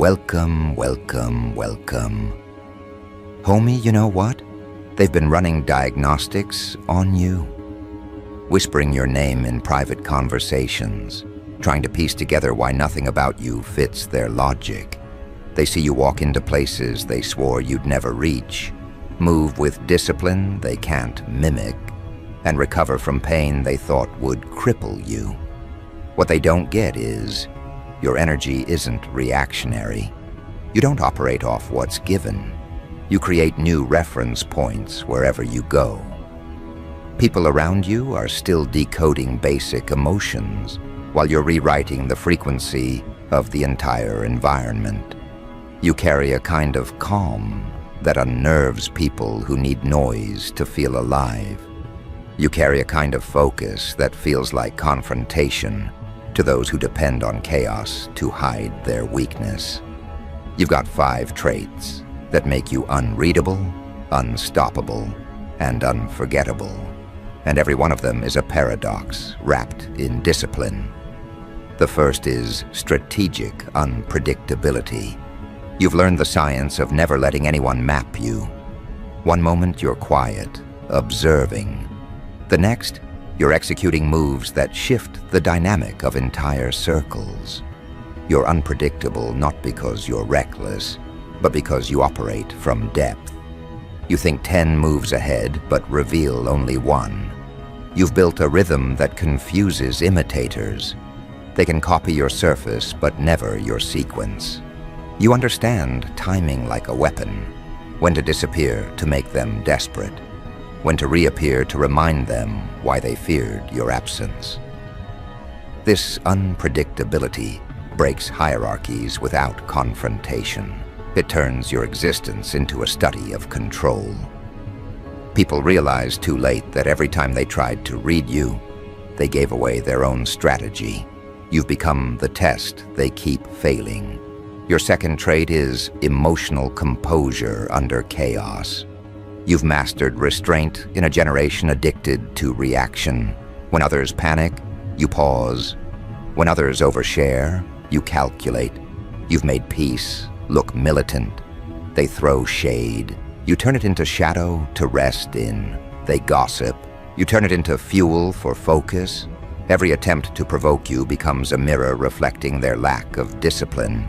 Welcome, welcome, welcome. Homie, you know what? They've been running diagnostics on you. Whispering your name in private conversations, trying to piece together why nothing about you fits their logic. They see you walk into places they swore you'd never reach, move with discipline they can't mimic, and recover from pain they thought would cripple you. What they don't get is, your energy isn't reactionary. You don't operate off what's given. You create new reference points wherever you go. People around you are still decoding basic emotions while you're rewriting the frequency of the entire environment. You carry a kind of calm that unnerves people who need noise to feel alive. You carry a kind of focus that feels like confrontation to those who depend on chaos to hide their weakness. You've got 5 traits that make you unreadable, unstoppable, and unforgettable. And every one of them is a paradox wrapped in discipline. The first is strategic unpredictability. You've learned the science of never letting anyone map you. One moment you're quiet, observing. The next, you're executing moves that shift the dynamic of entire circles. You're unpredictable not because you're reckless, but because you operate from depth. You think 10 moves ahead, but reveal only 1. You've built a rhythm that confuses imitators. They can copy your surface, but never your sequence. You understand timing like a weapon, when to disappear to make them desperate, when to reappear to remind them why they feared your absence. This unpredictability breaks hierarchies without confrontation. It turns your existence into a study of control. People realize too late that every time they tried to read you, they gave away their own strategy. You've become the test they keep failing. Your second trait is emotional composure under chaos. You've mastered restraint in a generation addicted to reaction. When others panic, you pause. When others overshare, you calculate. You've made peace look militant. They throw shade. You turn it into shadow to rest in. They gossip. You turn it into fuel for focus. Every attempt to provoke you becomes a mirror reflecting their lack of discipline.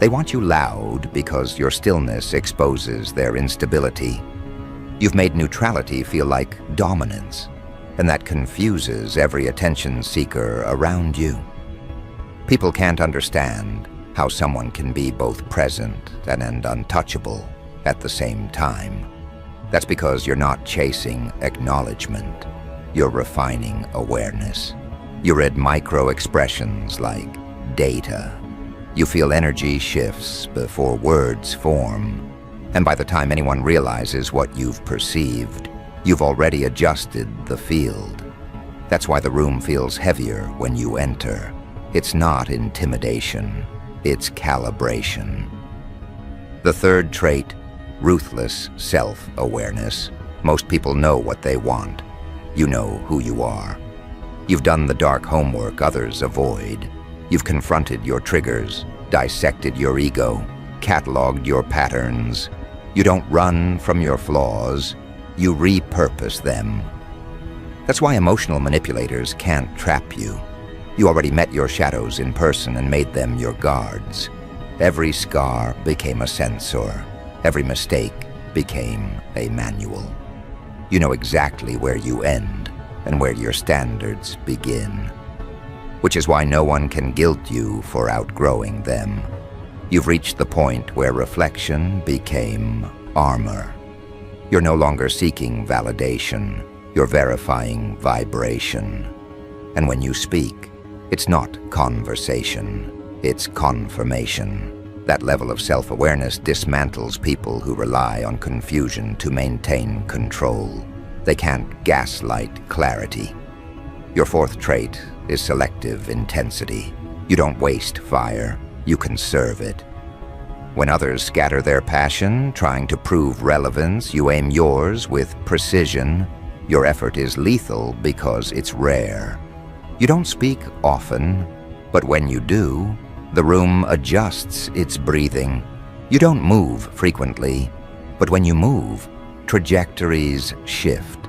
They want you loud because your stillness exposes their instability. You've made neutrality feel like dominance, and that confuses every attention seeker around you. People can't understand how someone can be both present and untouchable at the same time. That's because you're not chasing acknowledgement. You're refining awareness. You read micro-expressions like data. You feel energy shifts before words form. And by the time anyone realizes what you've perceived, you've already adjusted the field. That's why the room feels heavier when you enter. It's not intimidation, it's calibration. The third trait, ruthless self-awareness. Most people know what they want. You know who you are. You've done the dark homework others avoid. You've confronted your triggers, dissected your ego, cataloged your patterns. You don't run from your flaws, you repurpose them. That's why emotional manipulators can't trap you. You already met your shadows in person and made them your guards. Every scar became a sensor. Every mistake became a manual. You know exactly where you end and where your standards begin. Which is why no one can guilt you for outgrowing them. You've reached the point where reflection became armor. You're no longer seeking validation. You're verifying vibration. And when you speak, it's not conversation, it's confirmation. That level of self-awareness dismantles people who rely on confusion to maintain control. They can't gaslight clarity. Your fourth trait is selective intensity. You don't waste fire, you conserve it. When others scatter their passion, trying to prove relevance, you aim yours with precision. Your effort is lethal because it's rare. You don't speak often, but when you do, The room adjusts its breathing. You don't move frequently, but when you move, trajectories shift.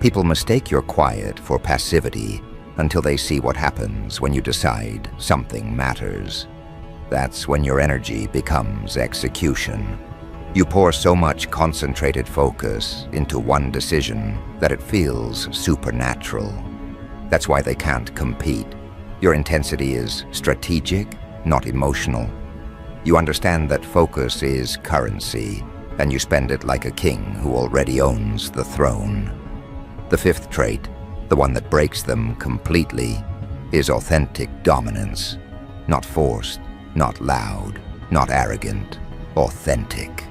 People mistake your quiet for passivity until they see what happens when you decide something matters. That's when your energy becomes execution. You pour so much concentrated focus into one decision that it feels supernatural. That's why they can't compete. Your intensity is strategic, not emotional. You understand that focus is currency, and you spend it like a king who already owns the throne. The fifth trait, the one that breaks them completely, is authentic dominance. Not forced, not loud, not arrogant, authentic.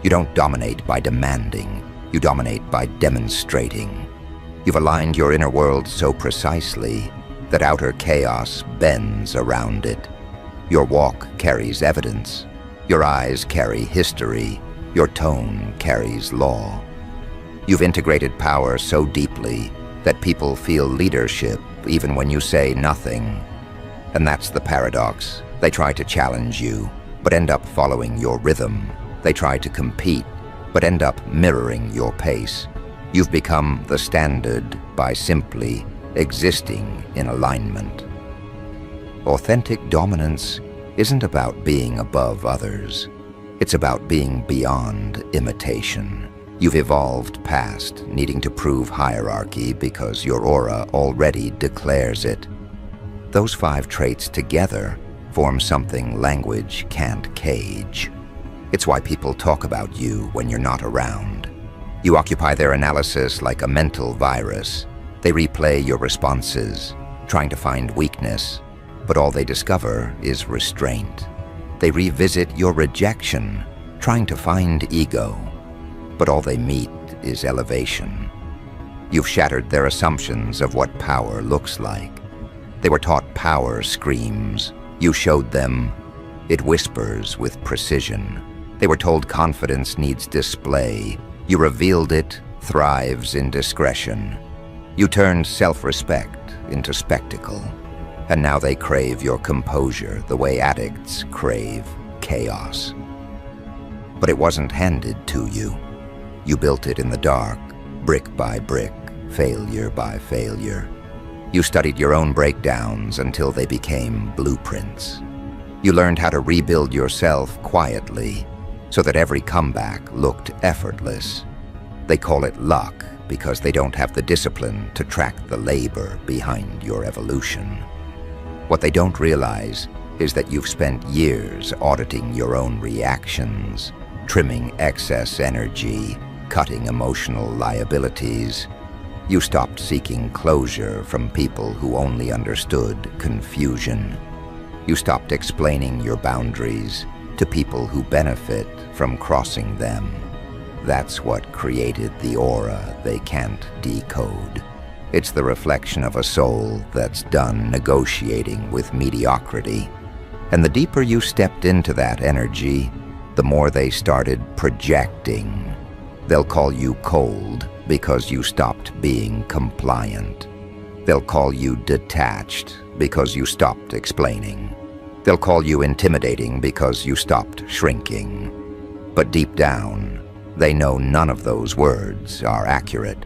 You don't dominate by demanding, you dominate by demonstrating. You've aligned your inner world so precisely that outer chaos bends around it. Your walk carries evidence, your eyes carry history, your tone carries law. You've integrated power so deeply that people feel leadership even when you say nothing. And that's the paradox. They try to challenge you, but end up following your rhythm. They try to compete, but end up mirroring your pace. You've become the standard by simply existing in alignment. Authentic dominance isn't about being above others. It's about being beyond imitation. You've evolved past needing to prove hierarchy because your aura already declares it. Those 5 traits together form something language can't cage. It's why people talk about you when you're not around. You occupy their analysis like a mental virus. They replay your responses, trying to find weakness, but all they discover is restraint. They revisit your rejection, trying to find ego, but all they meet is elevation. You've shattered their assumptions of what power looks like. They were taught power screams. You showed them it whispers with precision. They were told confidence needs display. You revealed it thrives in discretion. You turned self-respect into spectacle. And now they crave your composure the way addicts crave chaos. But it wasn't handed to you. You built it in the dark, brick by brick, failure by failure. You studied your own breakdowns until they became blueprints. You learned how to rebuild yourself quietly so that every comeback looked effortless. They call it luck because they don't have the discipline to track the labor behind your evolution. What they don't realize is that you've spent years auditing your own reactions, trimming excess energy, cutting emotional liabilities. You stopped seeking closure from people who only understood confusion. You stopped explaining your boundaries to people who benefit from crossing them. That's what created the aura they can't decode. It's the reflection of a soul that's done negotiating with mediocrity. And the deeper you stepped into that energy, the more they started projecting. They'll call you cold because you stopped being compliant. They'll call you detached because you stopped explaining. They'll call you intimidating because you stopped shrinking. But deep down, they know none of those words are accurate.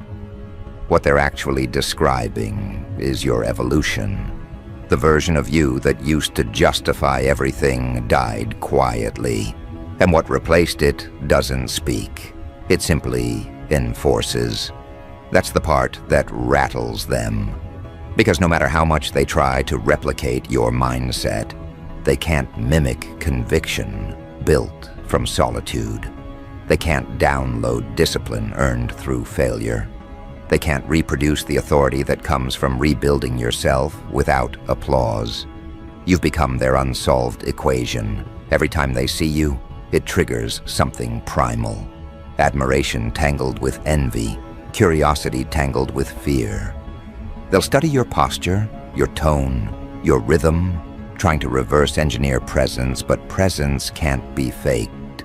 What they're actually describing is your evolution. The version of you that used to justify everything died quietly, and what replaced it doesn't speak. It simply enforces. That's the part that rattles them. Because no matter how much they try to replicate your mindset, they can't mimic conviction built from solitude. They can't download discipline earned through failure. They can't reproduce the authority that comes from rebuilding yourself without applause. You've become their unsolved equation. Every time they see you, it triggers something primal. Admiration tangled with envy, curiosity tangled with fear. They'll study your posture, your tone, your rhythm, trying to reverse engineer presence, but presence can't be faked.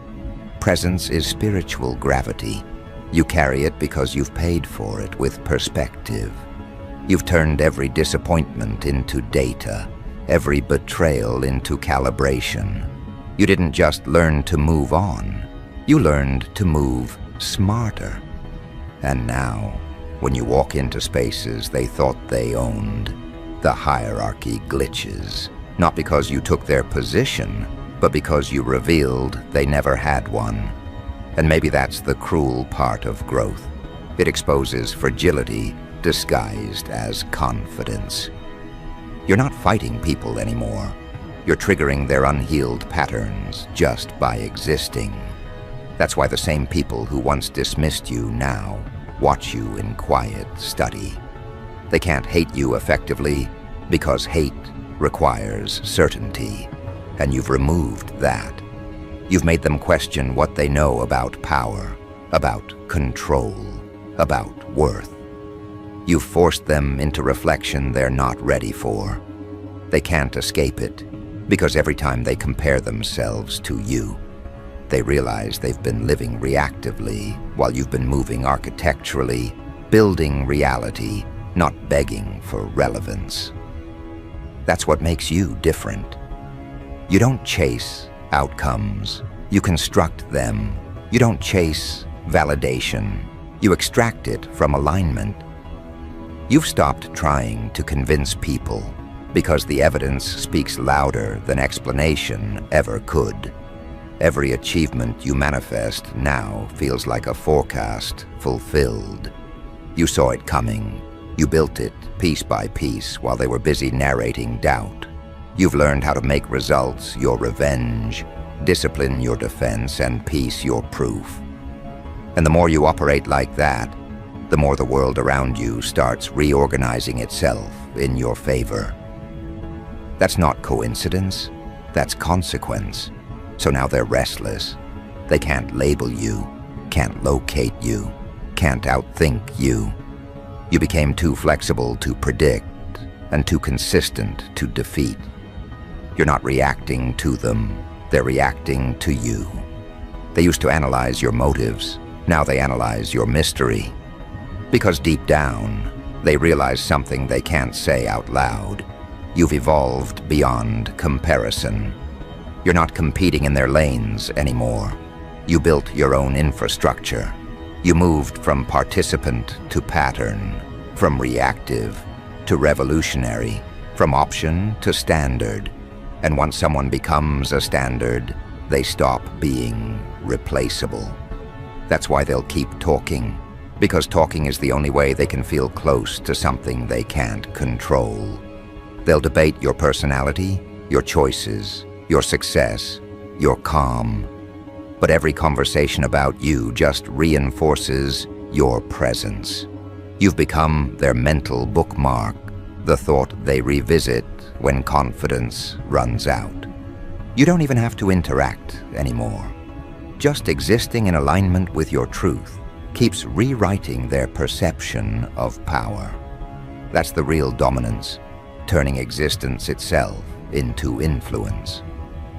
Presence is spiritual gravity. You carry it because you've paid for it with perspective. You've turned every disappointment into data, every betrayal into calibration. You didn't just learn to move on, you learned to move smarter. And now, when you walk into spaces they thought they owned, the hierarchy glitches, not because you took their position, but because you revealed they never had one. And maybe that's the cruel part of growth. It exposes fragility disguised as confidence. You're not fighting people anymore. You're triggering their unhealed patterns just by existing. That's why the same people who once dismissed you now watch you in quiet study. They can't hate you effectively because hate requires certainty, and you've removed that. You've made them question what they know about power, about control, about worth. You've forced them into reflection they're not ready for. They can't escape it, because every time they compare themselves to you, they realize they've been living reactively while you've been moving architecturally, building reality, not begging for relevance. That's what makes you different. You don't chase outcomes, you construct them. You don't chase validation, you extract it from alignment. You've stopped trying to convince people because the evidence speaks louder than explanation ever could. Every achievement you manifest now feels like a forecast fulfilled. You saw it coming. You built it piece by piece while they were busy narrating doubt. You've learned how to make results your revenge, discipline your defense, and peace your proof. And the more you operate like that, the more the world around you starts reorganizing itself in your favor. That's not coincidence, that's consequence. So now they're restless. They can't label you, can't locate you, can't outthink you. You became too flexible to predict and too consistent to defeat. You're not reacting to them, they're reacting to you. They used to analyze your motives, now they analyze your mystery. Because deep down, they realize something they can't say out loud. You've evolved beyond comparison. You're not competing in their lanes anymore. You built your own infrastructure. You moved from participant to pattern, from reactive to revolutionary, from option to standard. And once someone becomes a standard, they stop being replaceable. That's why they'll keep talking, because talking is the only way they can feel close to something they can't control. They'll debate your personality, your choices, your success, your calm. But every conversation about you just reinforces your presence. You've become their mental bookmark, the thought they revisit when confidence runs out. You don't even have to interact anymore. Just existing in alignment with your truth keeps rewriting their perception of power. That's the real dominance, turning existence itself into influence.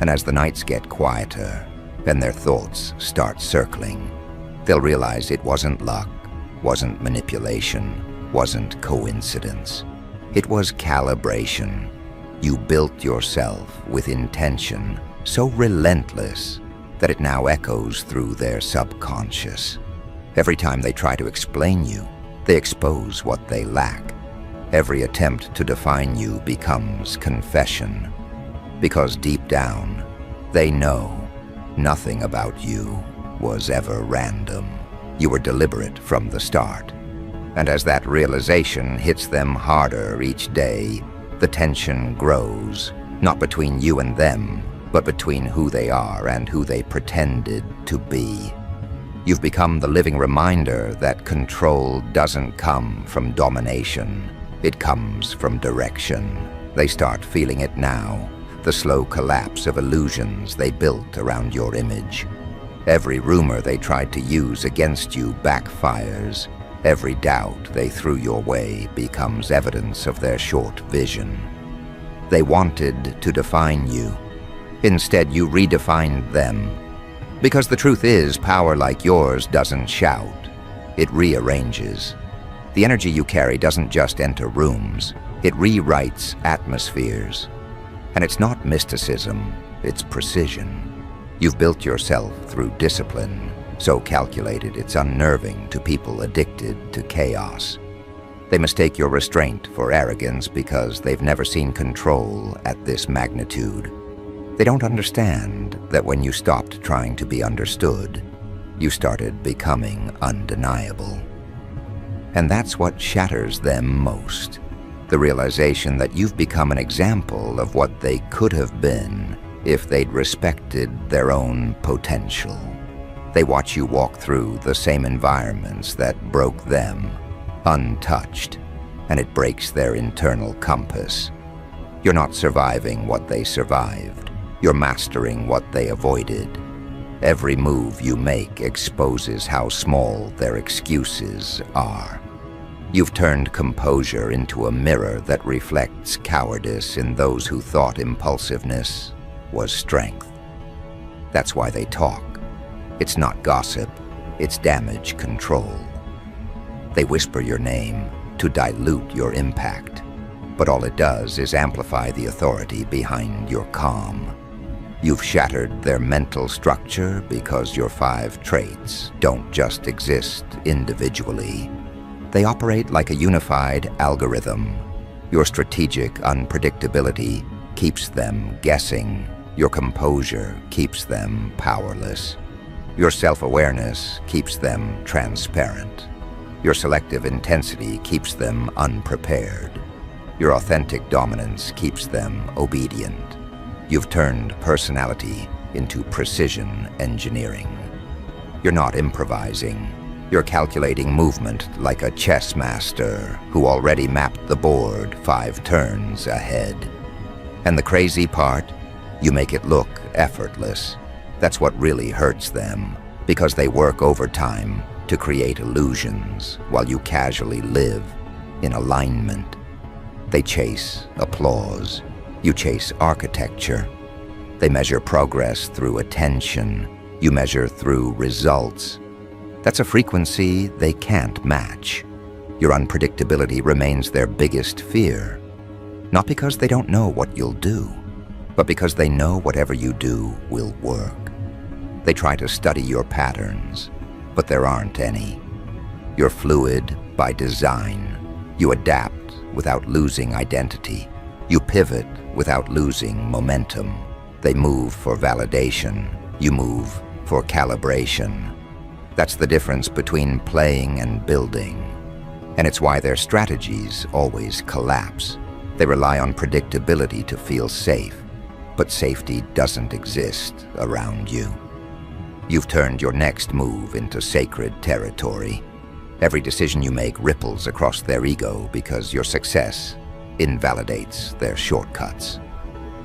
And as the nights get quieter and their thoughts start circling, they'll realize it wasn't luck, wasn't manipulation, wasn't coincidence. It was calibration. You built yourself with intention so relentless that it now echoes through their subconscious. Every time they try to explain you, they expose what they lack. Every attempt to define you becomes confession, because deep down, they know nothing about you was ever random. You were deliberate from the start. And as that realization hits them harder each day, the tension grows, not between you and them, but between who they are and who they pretended to be. You've become the living reminder that control doesn't come from domination. It comes from direction. They start feeling it now, the slow collapse of illusions they built around your image. Every rumor they tried to use against you backfires. Every doubt they threw your way becomes evidence of their short vision. They wanted to define you. Instead, you redefined them. Because the truth is, power like yours doesn't shout. It rearranges. The energy you carry doesn't just enter rooms. It rewrites atmospheres. And it's not mysticism, it's precision. You've built yourself through discipline, so calculated it's unnerving to people addicted to chaos. They mistake your restraint for arrogance because they've never seen control at this magnitude. They don't understand that when you stopped trying to be understood, you started becoming undeniable. And that's what shatters them most. The realization that you've become an example of what they could have been if they'd respected their own potential. They watch you walk through the same environments that broke them, untouched, and it breaks their internal compass. You're not surviving what they survived. You're mastering what they avoided. Every move you make exposes how small their excuses are. You've turned composure into a mirror that reflects cowardice in those who thought impulsiveness was strength. That's why they talk. It's not gossip, it's damage control. They whisper your name to dilute your impact, but all it does is amplify the authority behind your calm. You've shattered their mental structure because your 5 traits don't just exist individually. They operate like a unified algorithm. Your strategic unpredictability keeps them guessing. Your composure keeps them powerless. Your self-awareness keeps them transparent. Your selective intensity keeps them unprepared. Your authentic dominance keeps them obedient. You've turned personality into precision engineering. You're not improvising. You're calculating movement like a chess master who already mapped the board 5 turns ahead. And the crazy part? You make it look effortless. That's what really hurts them, because they work overtime to create illusions while you casually live in alignment. They chase applause. You chase architecture. They measure progress through attention. You measure through results. That's a frequency they can't match. Your unpredictability remains their biggest fear, not because they don't know what you'll do, but because they know whatever you do will work. They try to study your patterns, but there aren't any. You're fluid by design. You adapt without losing identity. You pivot without losing momentum. They move for validation. You move for calibration. That's the difference between playing and building. And it's why their strategies always collapse. They rely on predictability to feel safe, but safety doesn't exist around you. You've turned your next move into sacred territory. Every decision you make ripples across their ego because your success invalidates their shortcuts.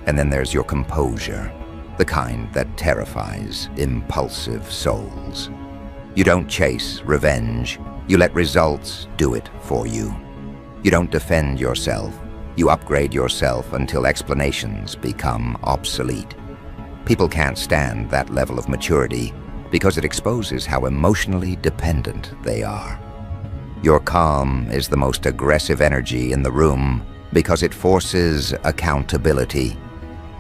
And then there's your composure, the kind that terrifies impulsive souls. You don't chase revenge. You let results do it for you. You don't defend yourself. You upgrade yourself until explanations become obsolete. People can't stand that level of maturity because it exposes how emotionally dependent they are. Your calm is the most aggressive energy in the room because it forces accountability.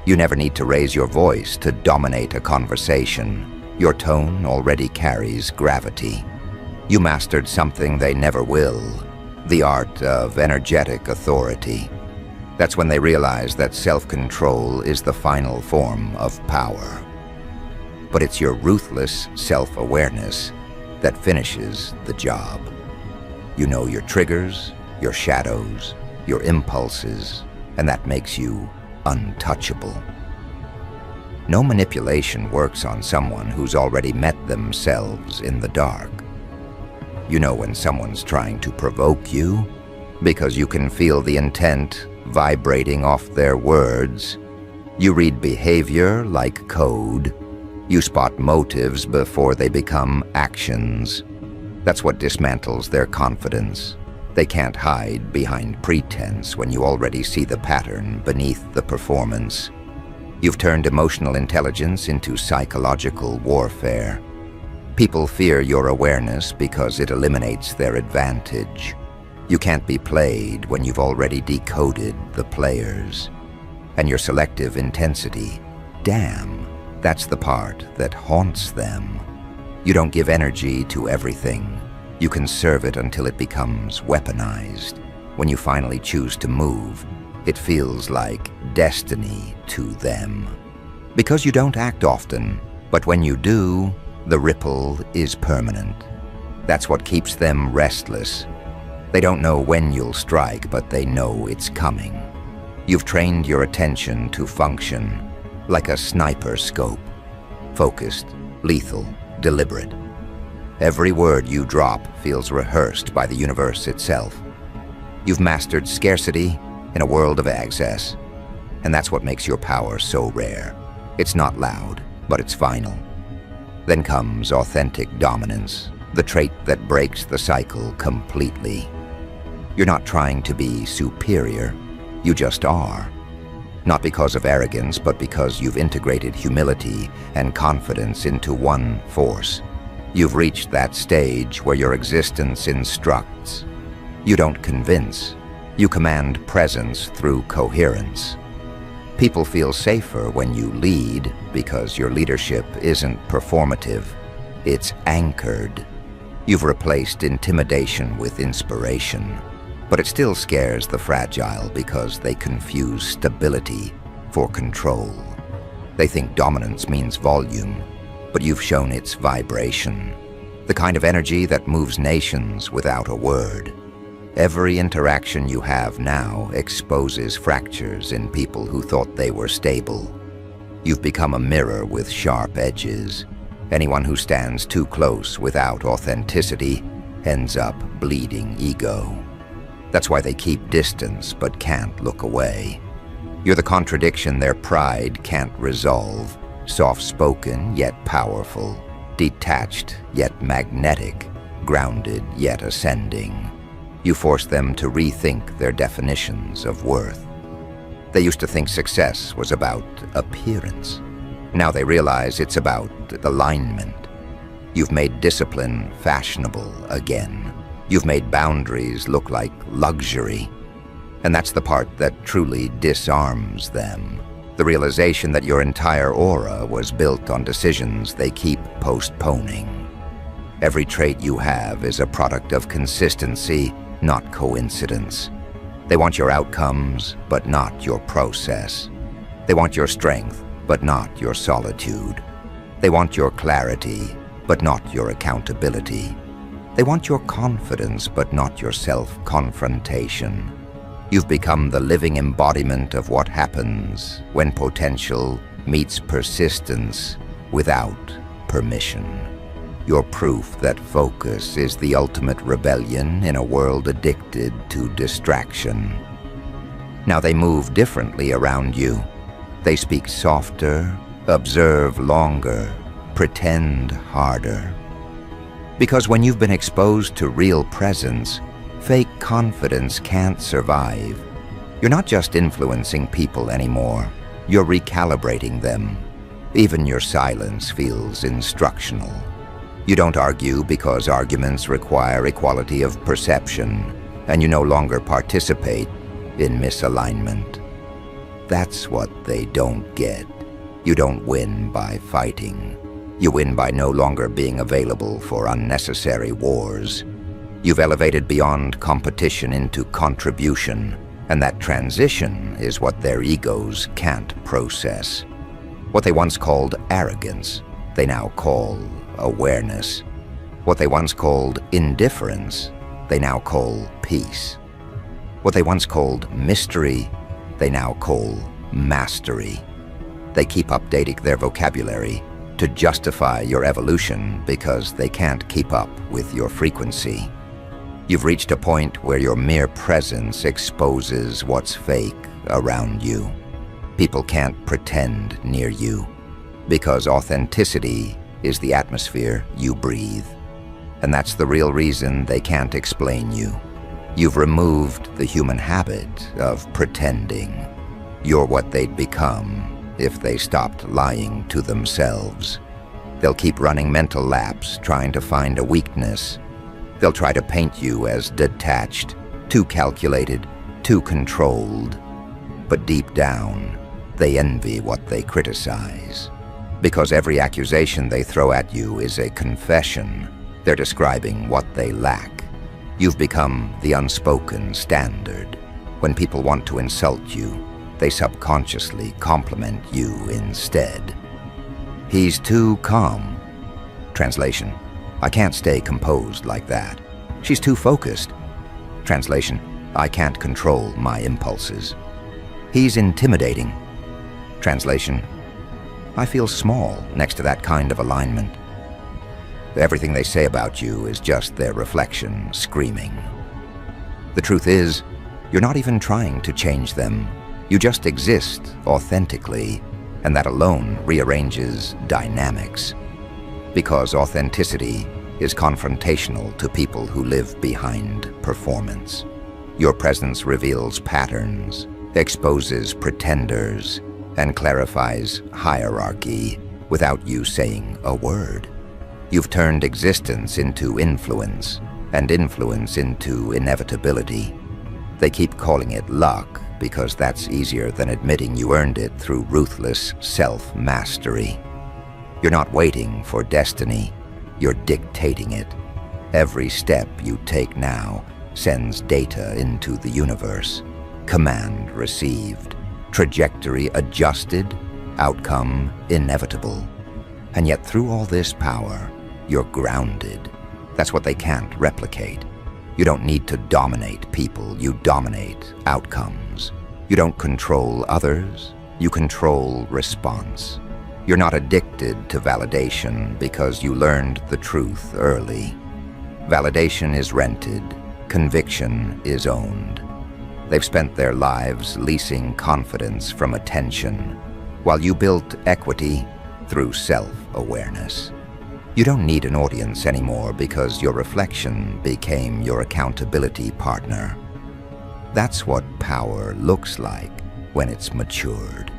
You never need to raise your voice to dominate a conversation. Your tone already carries gravity. You mastered something they never will, the art of energetic authority. That's when they realize that self-control is the final form of power. But it's your ruthless self-awareness that finishes the job. You know your triggers, your shadows, your impulses, and that makes you untouchable. No manipulation works on someone who's already met themselves in the dark. You know when someone's trying to provoke you because you can feel the intent vibrating off their words. You read behavior like code. You spot motives before they become actions. That's what dismantles their confidence. They can't hide behind pretense when you already see the pattern beneath the performance. You've turned emotional intelligence into psychological warfare. People fear your awareness because it eliminates their advantage. You can't be played when you've already decoded the players. And your selective intensity, damn, that's the part that haunts them. You don't give energy to everything. You conserve it until it becomes weaponized. When you finally choose to move, it feels like destiny to them. Because you don't act often, but when you do, the ripple is permanent. That's what keeps them restless. They don't know when you'll strike, but they know it's coming. You've trained your attention to function like a sniper scope. Focused, lethal, deliberate. Every word you drop feels rehearsed by the universe itself. You've mastered scarcity in a world of excess, and that's what makes your power so rare. It's not loud, but it's final. Then comes authentic dominance, the trait that breaks the cycle completely. You're not trying to be superior, you just are. Not because of arrogance, but because you've integrated humility and confidence into one force. You've reached that stage where your existence instructs. You don't convince, you command presence through coherence. People feel safer when you lead because your leadership isn't performative, it's anchored. You've replaced intimidation with inspiration, but it still scares the fragile because they confuse stability for control. They think dominance means volume, but you've shown its vibration, the kind of energy that moves nations without a word. Every interaction you have now exposes fractures in people who thought they were stable. You've become a mirror with sharp edges. Anyone who stands too close without authenticity ends up bleeding ego. That's why they keep distance but can't look away. You're the contradiction their pride can't resolve. Soft-spoken yet powerful, detached yet magnetic, grounded yet ascending. You force them to rethink their definitions of worth. They used to think success was about appearance. Now they realize it's about alignment. You've made discipline fashionable again. You've made boundaries look like luxury. And that's the part that truly disarms them. The realization that your entire aura was built on decisions they keep postponing. Every trait you have is a product of consistency, not coincidence. They want your outcomes, but not your process. They want your strength, but not your solitude. They want your clarity, but not your accountability. They want your confidence, but not your self-confrontation. You've become the living embodiment of what happens when potential meets persistence without permission. You're proof that focus is the ultimate rebellion in a world addicted to distraction. Now they move differently around you. They speak softer, observe longer, pretend harder. Because when you've been exposed to real presence, fake confidence can't survive. You're not just influencing people anymore, you're recalibrating them. Even your silence feels instructional. You don't argue because arguments require equality of perception, and you no longer participate in misalignment. That's what they don't get. You don't win by fighting. You win by no longer being available for unnecessary wars. You've elevated beyond competition into contribution, and that transition is what their egos can't process. What they once called arrogance, they now call awareness. What they once called indifference, they now call peace. What they once called mystery, they now call mastery. They keep updating their vocabulary to justify your evolution because they can't keep up with your frequency. You've reached a point where your mere presence exposes what's fake around you. People can't pretend near you because authenticity is the atmosphere you breathe. And that's the real reason they can't explain you. You've removed the human habit of pretending. You're what they'd become if they stopped lying to themselves. They'll keep running mental laps trying to find a weakness. They'll try to paint you as detached, too calculated, too controlled. But deep down, They envy what they criticize. Because every accusation they throw at you is a confession. They're describing what they lack. You've become the unspoken standard. When people want to insult you, they subconsciously compliment you instead. He's too calm. Translation: I can't stay composed like that. She's too focused. Translation: I can't control my impulses. He's intimidating. Translation: I feel small next to that kind of alignment. Everything they say about you is just their reflection screaming. The truth is, you're not even trying to change them. You just exist authentically, and that alone rearranges dynamics. Because authenticity is confrontational to people who live behind performance. Your presence reveals patterns, exposes pretenders, and clarifies hierarchy without you saying a word. You've turned existence into influence, and influence into inevitability. They keep calling it luck because that's easier than admitting you earned it through ruthless self-mastery. You're not waiting for destiny, you're dictating it. Every step you take now sends data into the universe. Command received, trajectory adjusted, outcome inevitable. And yet through all this power, you're grounded. That's what they can't replicate. You don't need to dominate people, you dominate outcomes. You don't control others, you control response. You're not addicted to validation because you learned the truth early. Validation is rented, conviction is owned. They've spent their lives leasing confidence from attention, while you built equity through self-awareness. You don't need an audience anymore because your reflection became your accountability partner. That's what power looks like when it's matured.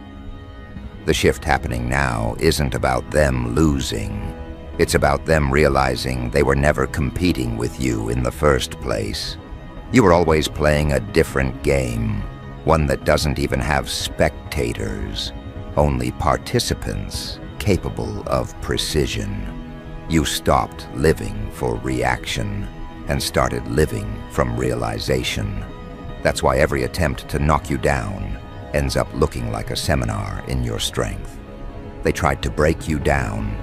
The shift happening now isn't about them losing. It's about them realizing they were never competing with you in the first place. You were always playing a different game, one that doesn't even have spectators, only participants capable of precision. You stopped living for reaction and started living from realization. That's why every attempt to knock you down ends up looking like a seminar in your strength. They tried to break you down,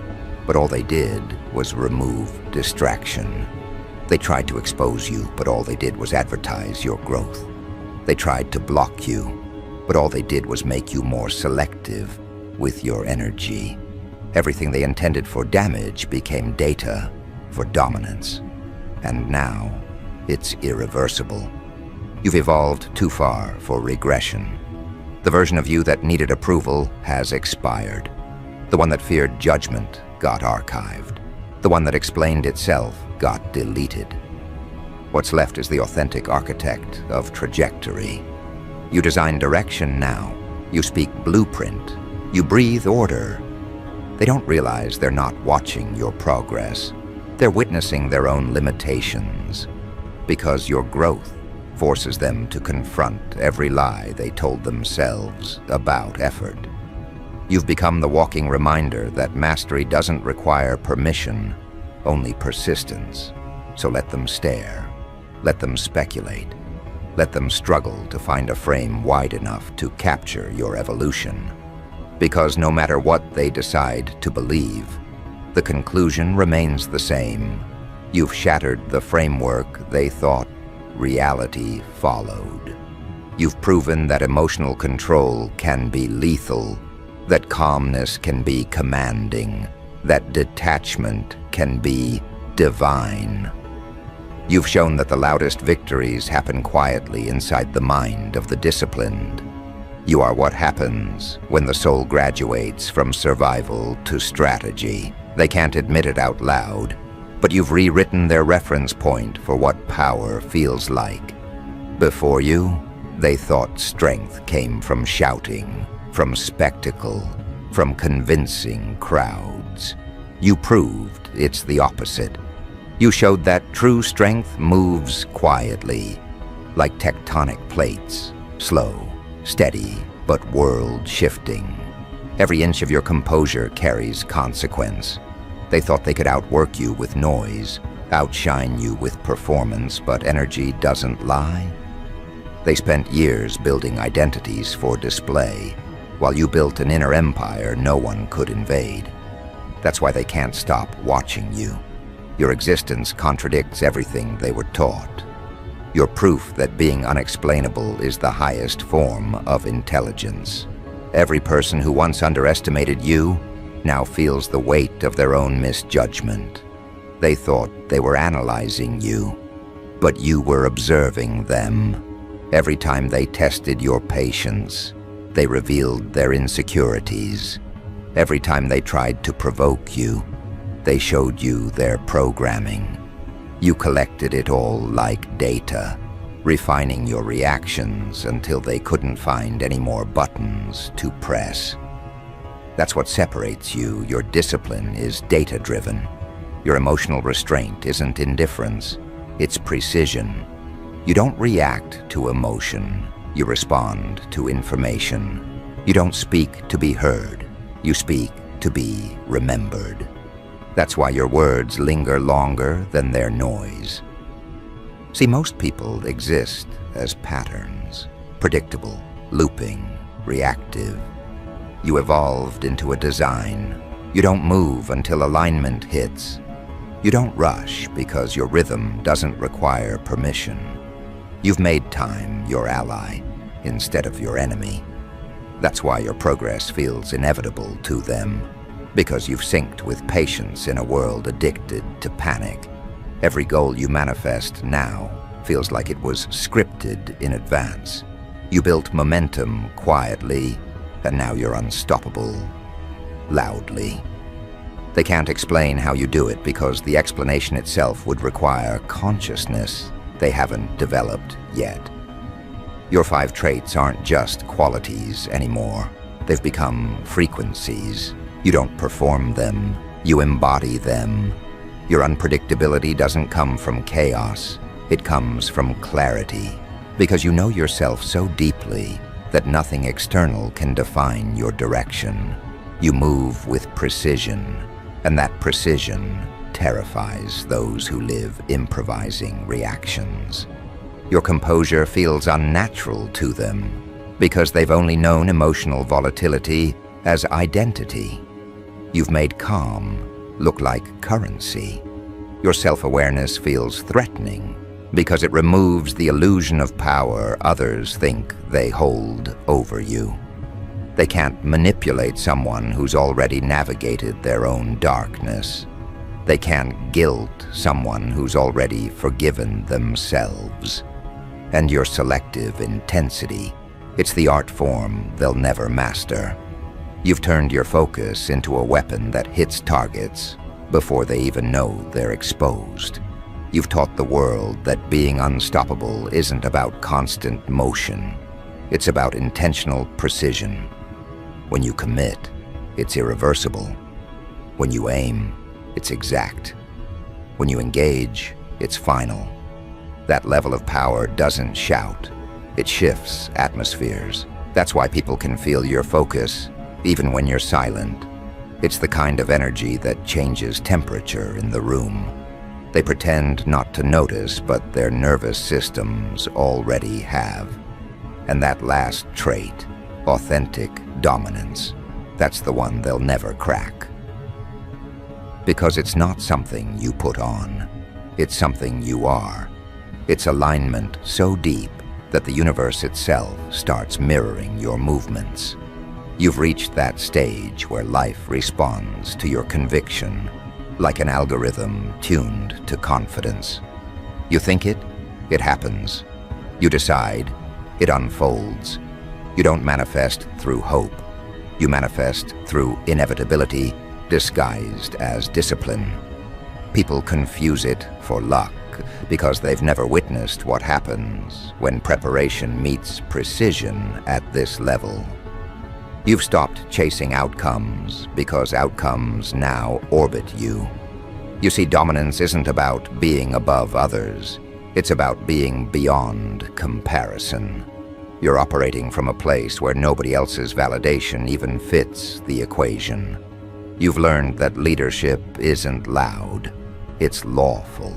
but all they did was remove distraction. They tried to expose you, but all they did was advertise your growth. They tried to block you, but all they did was make you more selective with your energy. Everything they intended for damage became data for dominance. And now, it's irreversible. You've evolved too far for regression. The version of you that needed approval has expired. The one that feared judgment got archived. The one that explained itself got deleted. What's left is the authentic architect of trajectory. You design direction now. You speak blueprint. You breathe order. They don't realize they're not watching your progress. They're witnessing their own limitations. Because your growth forces them to confront every lie they told themselves about effort. You've become the walking reminder that mastery doesn't require permission, only persistence. So let them stare, let them speculate, let them struggle to find a frame wide enough to capture your evolution. Because no matter what they decide to believe, the conclusion remains the same. You've shattered the framework they thought reality followed. You've proven that emotional control can be lethal, that calmness can be commanding, that detachment can be divine. You've shown that the loudest victories happen quietly inside the mind of the disciplined. You are what happens when the soul graduates from survival to strategy. They can't admit it out loud, but you've rewritten their reference point for what power feels like. Before you, they thought strength came from shouting, from spectacle, from convincing crowds. You proved it's the opposite. You showed that true strength moves quietly, like tectonic plates, slow, steady, but world-shifting. Every inch of your composure carries consequence. They thought they could outwork you with noise, outshine you with performance, but energy doesn't lie. They spent years building identities for display, while you built an inner empire no one could invade. That's why they can't stop watching you. Your existence contradicts everything they were taught. You're proof that being unexplainable is the highest form of intelligence. Every person who once underestimated you now feels the weight of their own misjudgment. They thought they were analyzing you, but you were observing them. Every time they tested your patience, they revealed their insecurities. Every time they tried to provoke you, they showed you their programming. You collected it all like data, refining your reactions until they couldn't find any more buttons to press. That's what separates you. Your discipline is data-driven. Your emotional restraint isn't indifference, it's precision. You don't react to emotion, you respond to information. You don't speak to be heard, you speak to be remembered. That's why your words linger longer than their noise. See, most people exist as patterns, predictable, looping, reactive. You evolved into a design. You don't move until alignment hits. You don't rush because your rhythm doesn't require permission. You've made time your ally instead of your enemy. That's why your progress feels inevitable to them, because you've synced with patience in a world addicted to panic. Every goal you manifest now feels like it was scripted in advance. You built momentum quietly, and now you're unstoppable loudly. They can't explain how you do it because the explanation itself would require consciousness they haven't developed yet. Your 5 traits aren't just qualities anymore. They've become frequencies. You don't perform them, you embody them. Your unpredictability doesn't come from chaos, it comes from clarity, because you know yourself so deeply that nothing external can define your direction. You move with precision, and that precision terrifies those who live improvising reactions. Your composure feels unnatural to them because they've only known emotional volatility as identity. You've made calm look like currency. Your self-awareness feels threatening because it removes the illusion of power others think they hold over you. They can't manipulate someone who's already navigated their own darkness. They can't guilt someone who's already forgiven themselves. And your selective intensity, it's the art form they'll never master. You've turned your focus into a weapon that hits targets before they even know they're exposed. You've taught the world that being unstoppable isn't about constant motion. It's about intentional precision. When you commit, it's irreversible. When you aim, it's exact. When you engage, it's final. That level of power doesn't shout. It shifts atmospheres. That's why people can feel your focus, even when you're silent. It's the kind of energy that changes temperature in the room. They pretend not to notice, but their nervous systems already have. And that last trait, authentic dominance, that's the one they'll never crack. Because it's not something you put on. It's something you are. It's alignment so deep that the universe itself starts mirroring your movements. You've reached that stage where life responds to your conviction, like an algorithm tuned to confidence. You think it happens. You decide, it unfolds. You don't manifest through hope. You manifest through inevitability, disguised as discipline. People confuse it for luck because they've never witnessed what happens when preparation meets precision at this level. You've stopped chasing outcomes because outcomes now orbit you. You see, dominance isn't about being above others. It's about being beyond comparison. You're operating from a place where nobody else's validation even fits the equation. You've learned that leadership isn't loud, it's lawful.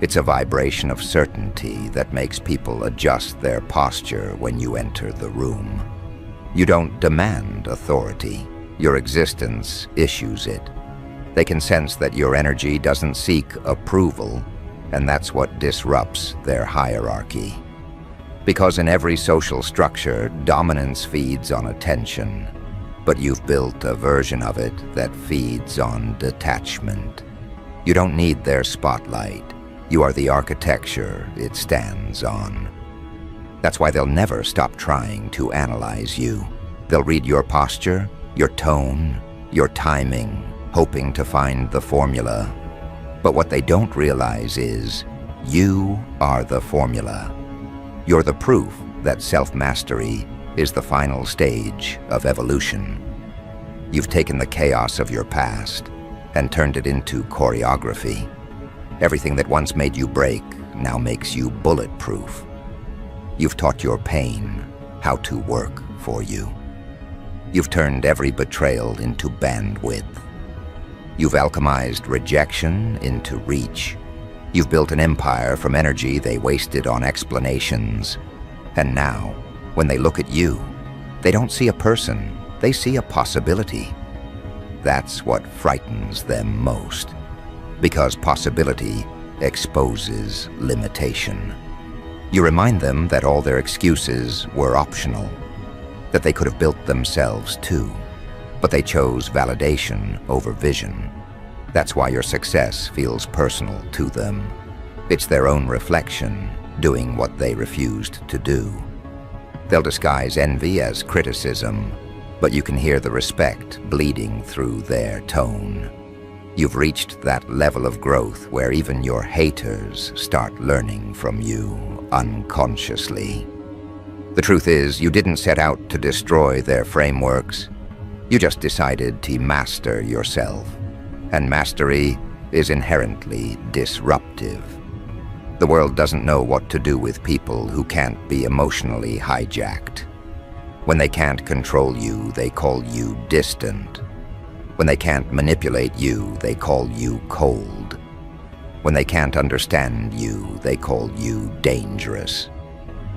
It's a vibration of certainty that makes people adjust their posture when you enter the room. You don't demand authority, your existence issues it. They can sense that your energy doesn't seek approval, and that's what disrupts their hierarchy. Because in every social structure, dominance feeds on attention, but you've built a version of it that feeds on detachment. You don't need their spotlight. You are the architecture it stands on. That's why they'll never stop trying to analyze you. They'll read your posture, your tone, your timing, hoping to find the formula. But what they don't realize is, you are the formula. You're the proof that self-mastery is the final stage of evolution. You've taken the chaos of your past and turned it into choreography. Everything that once made you break now makes you bulletproof. You've taught your pain how to work for you. You've turned every betrayal into bandwidth. You've alchemized rejection into reach. You've built an empire from energy they wasted on explanations. And now, when they look at you, they don't see a person, they see a possibility. That's what frightens them most, because possibility exposes limitation. You remind them that all their excuses were optional, that they could have built themselves too, but they chose validation over vision. That's why your success feels personal to them. It's their own reflection doing what they refused to do. They'll disguise envy as criticism, but you can hear the respect bleeding through their tone. You've reached that level of growth where even your haters start learning from you unconsciously. The truth is, you didn't set out to destroy their frameworks. You just decided to master yourself. And mastery is inherently disruptive. The world doesn't know what to do with people who can't be emotionally hijacked. When they can't control you, they call you distant. When they can't manipulate you, they call you cold. When they can't understand you, they call you dangerous.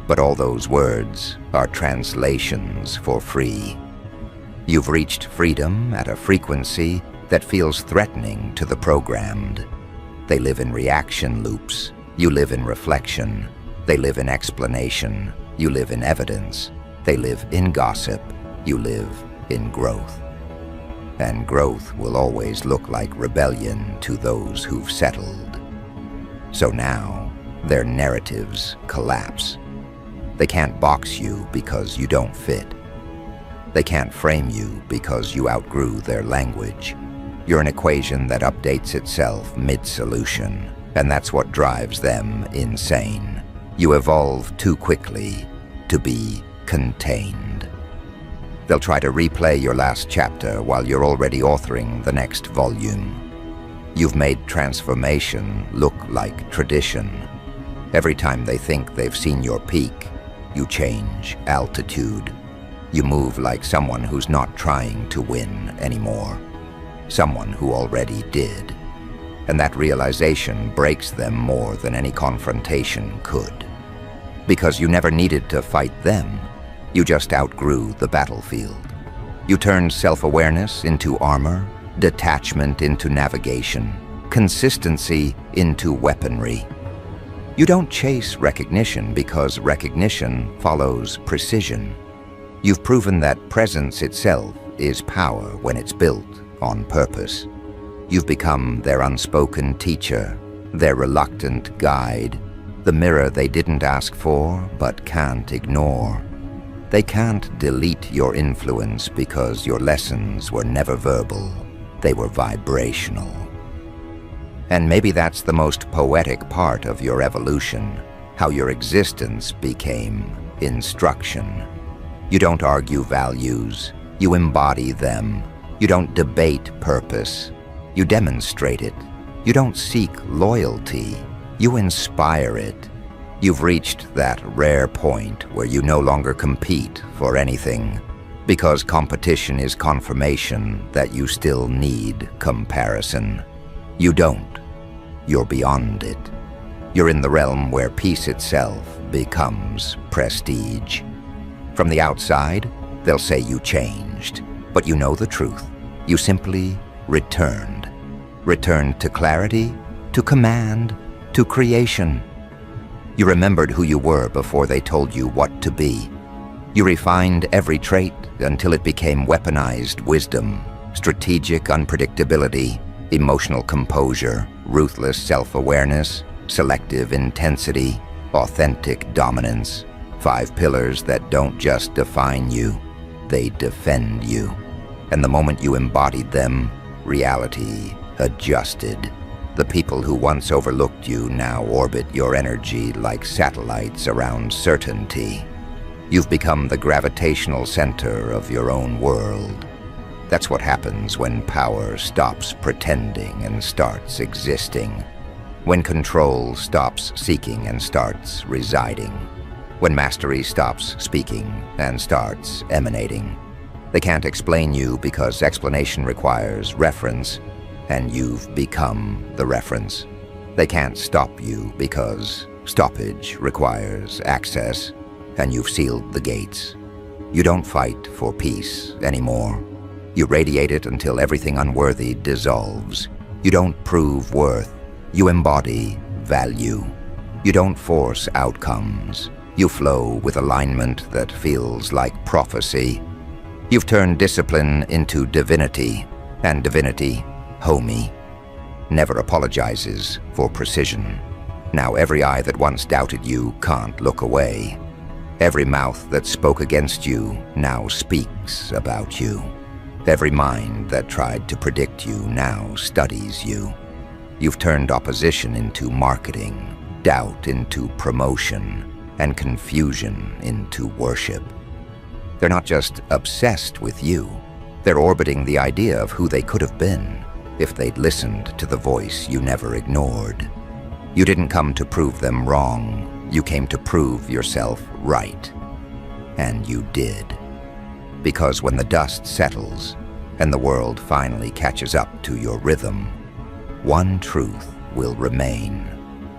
But all those words are translations for free. You've reached freedom at a frequency that feels threatening to the programmed. They live in reaction loops. You live in reflection. They live in explanation. You live in evidence. They live in gossip. You live in growth. And growth will always look like rebellion to those who've settled. So now, their narratives collapse. They can't box you because you don't fit. They can't frame you because you outgrew their language. You're an equation that updates itself mid-solution, and that's what drives them insane. You evolve too quickly to be contained. They'll try to replay your last chapter while you're already authoring the next volume. You've made transformation look like tradition. Every time they think they've seen your peak, you change altitude. You move like someone who's not trying to win anymore. Someone who already did. And that realization breaks them more than any confrontation could. Because you never needed to fight them. You just outgrew the battlefield. You turned self-awareness into armor, detachment into navigation, consistency into weaponry. You don't chase recognition because recognition follows precision. You've proven that presence itself is power when it's built on purpose. You've become their unspoken teacher, their reluctant guide, the mirror they didn't ask for but can't ignore. They can't delete your influence because your lessons were never verbal, they were vibrational. And maybe that's the most poetic part of your evolution, how your existence became instruction. You don't argue values, you embody them. You don't debate purpose, you demonstrate it. You don't seek loyalty, you inspire it. You've reached that rare point where you no longer compete for anything, because competition is confirmation that you still need comparison. You don't. You're beyond it. You're in the realm where peace itself becomes prestige. From the outside, they'll say you changed, but you know the truth. You simply returned. Returned to clarity, to command, to creation. You remembered who you were before they told you what to be. You refined every trait until it became weaponized wisdom, strategic unpredictability, emotional composure, ruthless self-awareness, selective intensity, authentic dominance. 5 pillars that don't just define you, they defend you. And the moment you embodied them, reality adjusted. The people who once overlooked you now orbit your energy like satellites around certainty. You've become the gravitational center of your own world. That's what happens when power stops pretending and starts existing. When control stops seeking and starts residing. When mastery stops speaking and starts emanating. They can't explain you because explanation requires reference, and you've become the reference. They can't stop you because stoppage requires access, and you've sealed the gates. You don't fight for peace anymore. You radiate it until everything unworthy dissolves. You don't prove worth. You embody value. You don't force outcomes. You flow with alignment that feels like prophecy. You've turned discipline into divinity, and divinity, homie, never apologizes for precision. Now every eye that once doubted you can't look away. Every mouth that spoke against you now speaks about you. Every mind that tried to predict you now studies you. You've turned opposition into marketing, doubt into promotion, and confusion into worship. They're not just obsessed with you. They're orbiting the idea of who they could have been if they'd listened to the voice you never ignored. You didn't come to prove them wrong. You came to prove yourself right. And you did. Because when the dust settles and the world finally catches up to your rhythm, one truth will remain.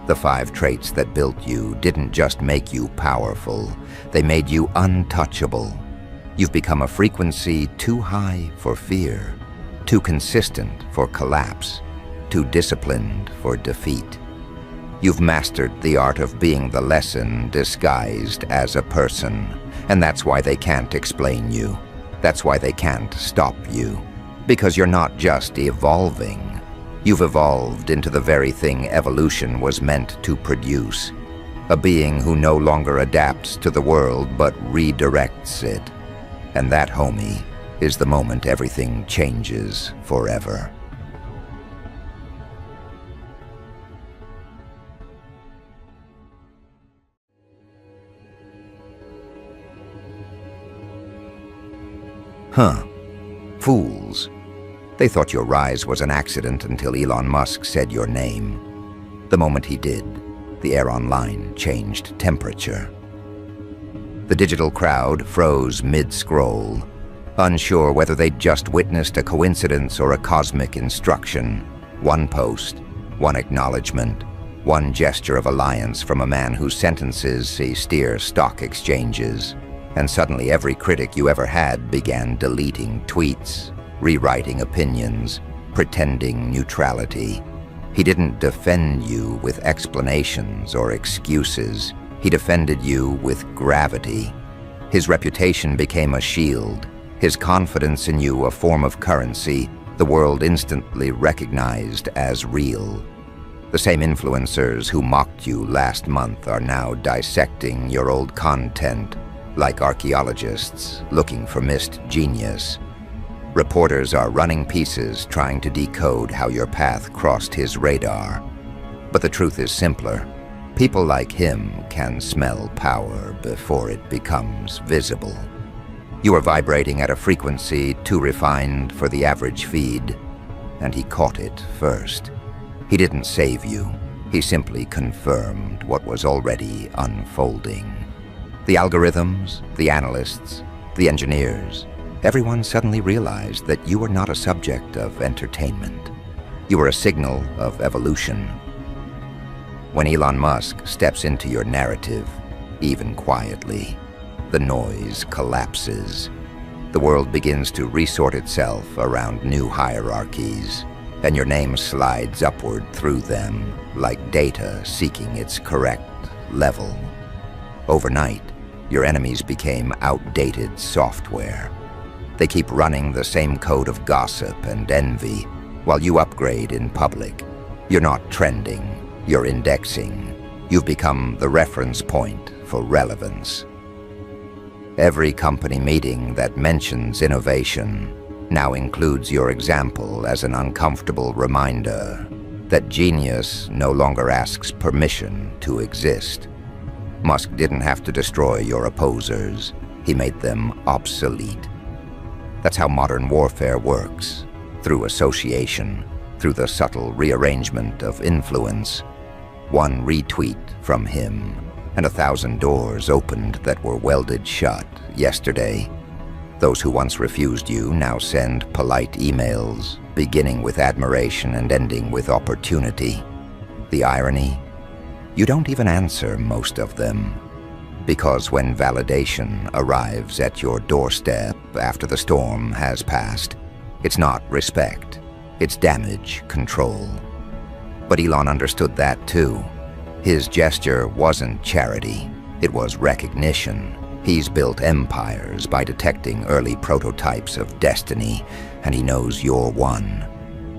The 5 traits that built you didn't just make you powerful, they made you untouchable. You've become a frequency too high for fear, too consistent for collapse, too disciplined for defeat. You've mastered the art of being the lesson disguised as a person, and that's why they can't explain you. That's why they can't stop you. Because you're not just evolving. You've evolved into the very thing evolution was meant to produce. A being who no longer adapts to the world but redirects it. And that, homie, is the moment everything changes forever. Huh. Fools. They thought your rise was an accident until Elon Musk said your name. The moment he did, the air online changed temperature. The digital crowd froze mid-scroll, unsure whether they'd just witnessed a coincidence or a cosmic instruction. One post, one acknowledgement, one gesture of alliance from a man whose sentences steer stock exchanges. And suddenly every critic you ever had began deleting tweets, rewriting opinions, pretending neutrality. He didn't defend you with explanations or excuses. He defended you with gravity. His reputation became a shield, his confidence in you a form of currency the world instantly recognized as real. The same influencers who mocked you last month are now dissecting your old content, like archaeologists looking for missed genius. Reporters are running pieces trying to decode how your path crossed his radar. But the truth is simpler. People like him can smell power before it becomes visible. You are vibrating at a frequency too refined for the average feed, and he caught it first. He didn't save you. He simply confirmed what was already unfolding. The algorithms, the analysts, the engineers, everyone suddenly realized that you were not a subject of entertainment. You were a signal of evolution. When Elon Musk steps into your narrative, even quietly, the noise collapses. The world begins to resort itself around new hierarchies, and your name slides upward through them like data seeking its correct level. Overnight, your enemies became outdated software. They keep running the same code of gossip and envy while you upgrade in public. You're not trending, you're indexing. You've become the reference point for relevance. Every company meeting that mentions innovation now includes your example as an uncomfortable reminder that genius no longer asks permission to exist. Musk didn't have to destroy your opposers. He made them obsolete. That's how modern warfare works, through association, through the subtle rearrangement of influence. One retweet from him, and 1,000 doors opened that were welded shut yesterday. Those who once refused you now send polite emails, beginning with admiration and ending with opportunity. The irony? You don't even answer most of them. Because when validation arrives at your doorstep after the storm has passed, it's not respect, it's damage control. But Elon understood that too. His gesture wasn't charity, it was recognition. He's built empires by detecting early prototypes of destiny, and he knows you're one.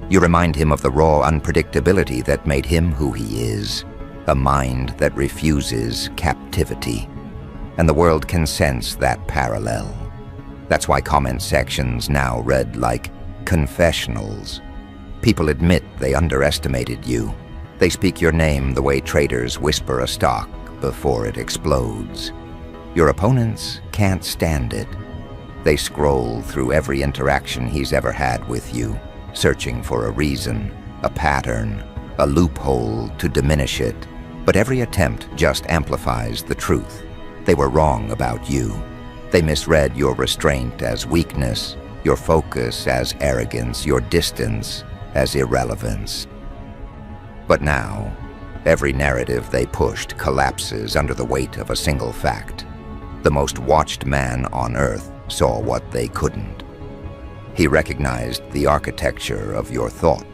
You remind him of the raw unpredictability that made him who he is, a mind that refuses captivity. And the world can sense that parallel. That's why comment sections now read like confessionals. People admit they underestimated you. They speak your name the way traders whisper a stock before it explodes. Your opponents can't stand it. They scroll through every interaction he's ever had with you, searching for a reason, a pattern, a loophole to diminish it. But every attempt just amplifies the truth. They were wrong about you. They misread your restraint as weakness, your focus as arrogance, your distance as irrelevance. But now, every narrative they pushed collapses under the weight of a single fact. The most watched man on Earth saw what they couldn't. He recognized the architecture of your thought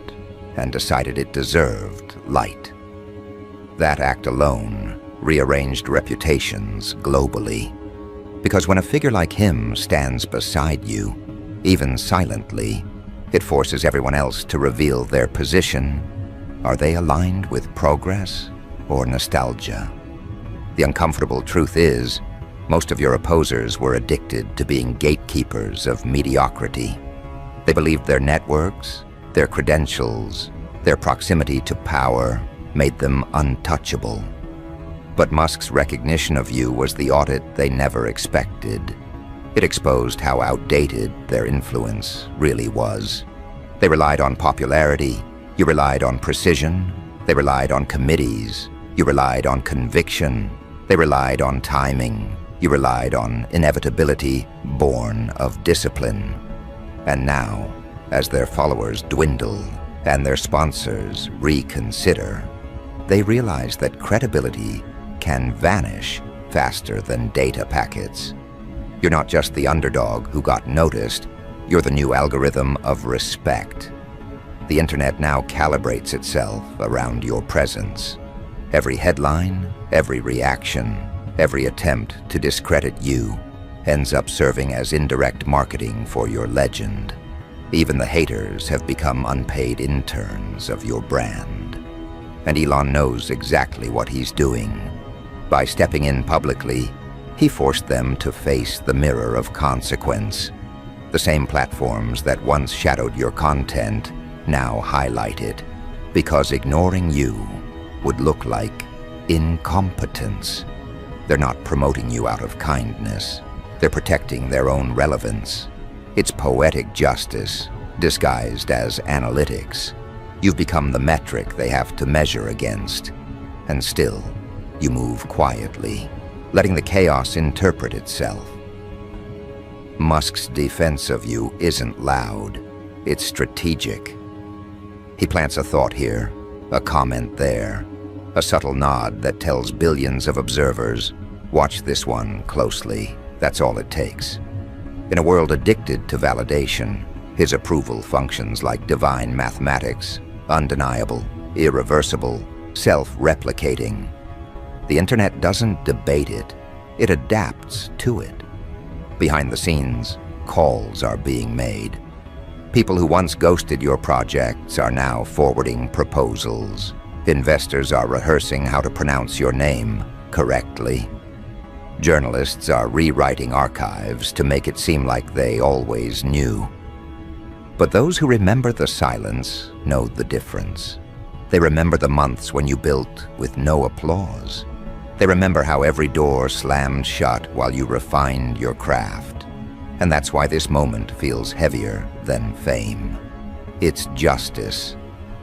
and decided it deserved light. That act alone rearranged reputations globally. Because when a figure like him stands beside you, even silently, it forces everyone else to reveal their position. Are they aligned with progress or nostalgia? The uncomfortable truth is, most of your opposers were addicted to being gatekeepers of mediocrity. They believed their networks, their credentials, their proximity to power made them untouchable. But Musk's recognition of you was the audit they never expected. It exposed how outdated their influence really was. They relied on popularity, you relied on precision, they relied on committees, you relied on conviction, they relied on timing, you relied on inevitability born of discipline. And now, as their followers dwindle and their sponsors reconsider, they realize that credibility can vanish faster than data packets. You're not just the underdog who got noticed, you're the new algorithm of respect. The internet now calibrates itself around your presence. Every headline, every reaction, every attempt to discredit you ends up serving as indirect marketing for your legend. Even the haters have become unpaid interns of your brand. And Elon knows exactly what he's doing. By stepping in publicly, he forced them to face the mirror of consequence. The same platforms that once shadowed your content now highlight it, because ignoring you would look like incompetence. They're not promoting you out of kindness. They're protecting their own relevance. It's poetic justice disguised as analytics. You've become the metric they have to measure against. And still, you move quietly, letting the chaos interpret itself. Musk's defense of you isn't loud, it's strategic. He plants a thought here, a comment there, a subtle nod that tells billions of observers, watch this one closely, that's all it takes. In a world addicted to validation, his approval functions like divine mathematics, undeniable, irreversible, self-replicating. The internet doesn't debate it, it adapts to it. Behind the scenes, calls are being made. People who once ghosted your projects are now forwarding proposals. Investors are rehearsing how to pronounce your name correctly. Journalists are rewriting archives to make it seem like they always knew. But those who remember the silence know the difference. They remember the months when you built with no applause. They remember how every door slammed shut while you refined your craft. And that's why this moment feels heavier than fame. It's justice.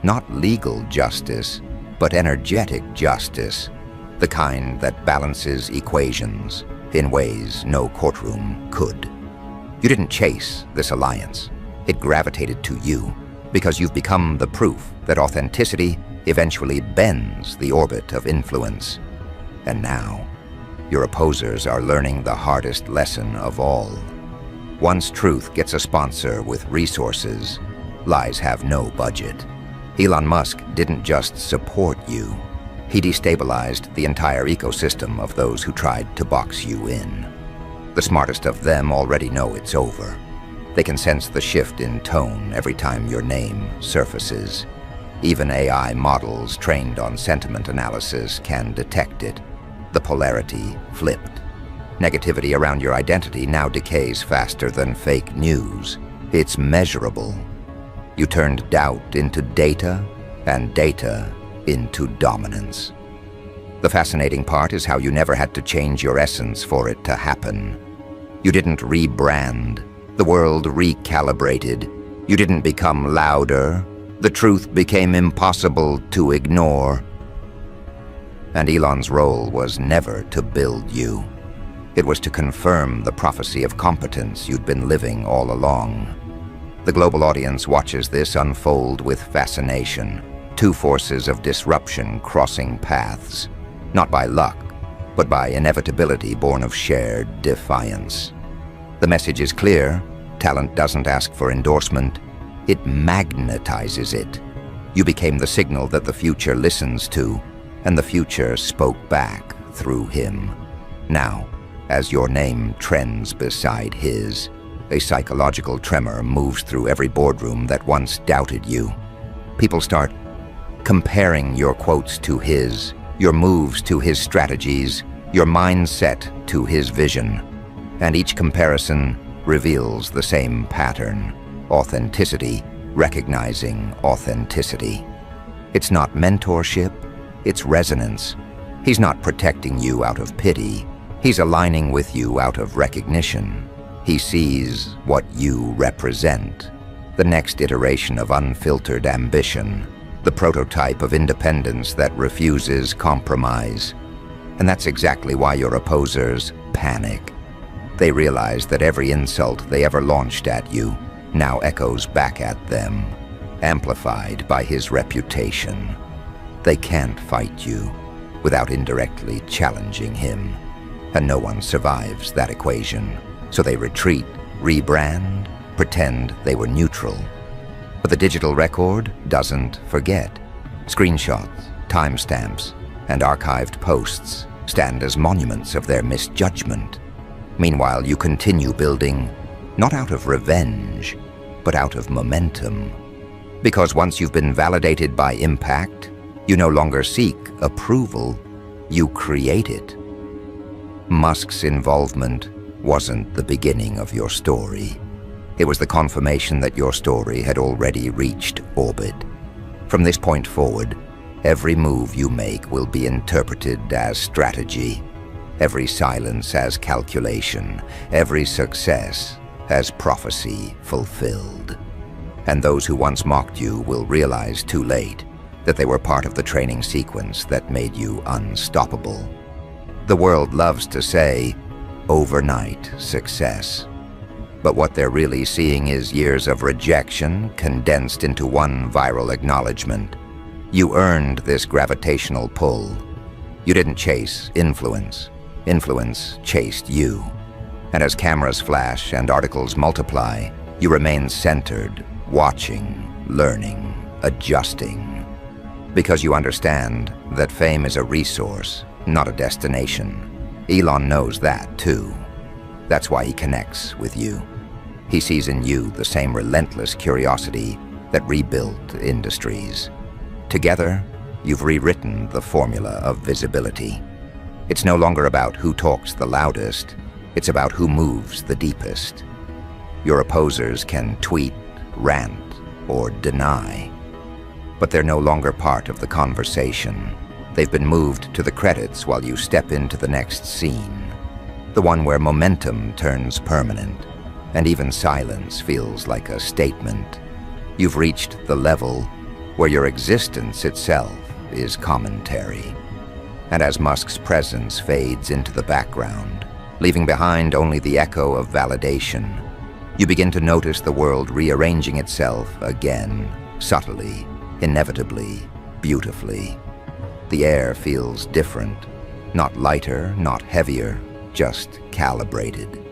Not legal justice, but energetic justice. The kind that balances equations in ways no courtroom could. You didn't chase this alliance. It gravitated to you because you've become the proof that authenticity eventually bends the orbit of influence. And now, your opposers are learning the hardest lesson of all. Once truth gets a sponsor with resources, lies have no budget. Elon Musk didn't just support you. He destabilized the entire ecosystem of those who tried to box you in. The smartest of them already know it's over. They can sense the shift in tone every time your name surfaces. Even AI models trained on sentiment analysis can detect it. The polarity flipped. Negativity around your identity now decays faster than fake news. It's measurable. You turned doubt into data, and data into dominance. The fascinating part is how you never had to change your essence for it to happen. You didn't rebrand. The world recalibrated. You didn't become louder. The truth became impossible to ignore. And Elon's role was never to build you. It was to confirm the prophecy of competence you'd been living all along. The global audience watches this unfold with fascination. Two forces of disruption crossing paths, not by luck, but by inevitability born of shared defiance. The message is clear. Talent doesn't ask for endorsement. It magnetizes it. You became the signal that the future listens to, and the future spoke back through him. Now, as your name trends beside his, a psychological tremor moves through every boardroom that once doubted you. People start comparing your quotes to his, your moves to his strategies, your mindset to his vision. And each comparison reveals the same pattern: authenticity recognizing authenticity. It's not mentorship, it's resonance. He's not protecting you out of pity. He's aligning with you out of recognition. He sees what you represent, the next iteration of unfiltered ambition, the prototype of independence that refuses compromise. And that's exactly why your opposers panic. They realize that every insult they ever launched at you now echoes back at them, amplified by his reputation. They can't fight you without indirectly challenging him, and no one survives that equation. So they retreat, rebrand, pretend they were neutral. But the digital record doesn't forget. Screenshots, timestamps, and archived posts stand as monuments of their misjudgment. Meanwhile, you continue building, not out of revenge, but out of momentum. Because once you've been validated by impact, you no longer seek approval, you create it. Musk's involvement wasn't the beginning of your story. It was the confirmation that your story had already reached orbit. From this point forward, every move you make will be interpreted as strategy, every silence as calculation, every success as prophecy fulfilled. And those who once mocked you will realize too late that they were part of the training sequence that made you unstoppable. The world loves to say, overnight success. But what they're really seeing is years of rejection condensed into one viral acknowledgement. You earned this gravitational pull. You didn't chase influence. Influence chased you. And as cameras flash and articles multiply, you remain centered, watching, learning, adjusting. Because you understand that fame is a resource, not a destination. Elon knows that too. That's why he connects with you. He sees in you the same relentless curiosity that rebuilt industries. Together, you've rewritten the formula of visibility. It's no longer about who talks the loudest. It's about who moves the deepest. Your opposers can tweet, rant, or deny. But they're no longer part of the conversation. They've been moved to the credits while you step into the next scene. The one where momentum turns permanent, and even silence feels like a statement. You've reached the level where your existence itself is commentary. And as Musk's presence fades into the background, leaving behind only the echo of validation, you begin to notice the world rearranging itself again, subtly, inevitably, beautifully. The air feels different, not lighter, not heavier, just calibrated.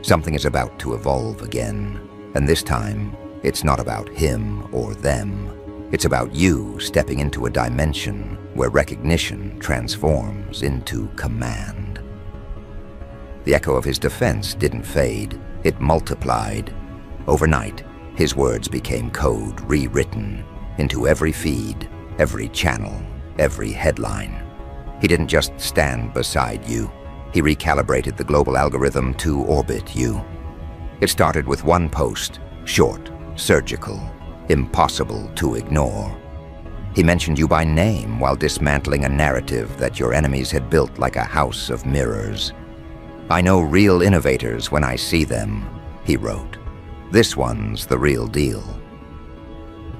Something is about to evolve again, and this time, it's not about him or them. It's about you stepping into a dimension where recognition transforms into command. The echo of his defense didn't fade, it multiplied. Overnight, his words became code rewritten into every feed, every channel, every headline. He didn't just stand beside you. He recalibrated the global algorithm to orbit you. It started with one post, short, surgical, impossible to ignore. He mentioned you by name while dismantling a narrative that your enemies had built like a house of mirrors. "I know real innovators when I see them," he wrote. "This one's the real deal."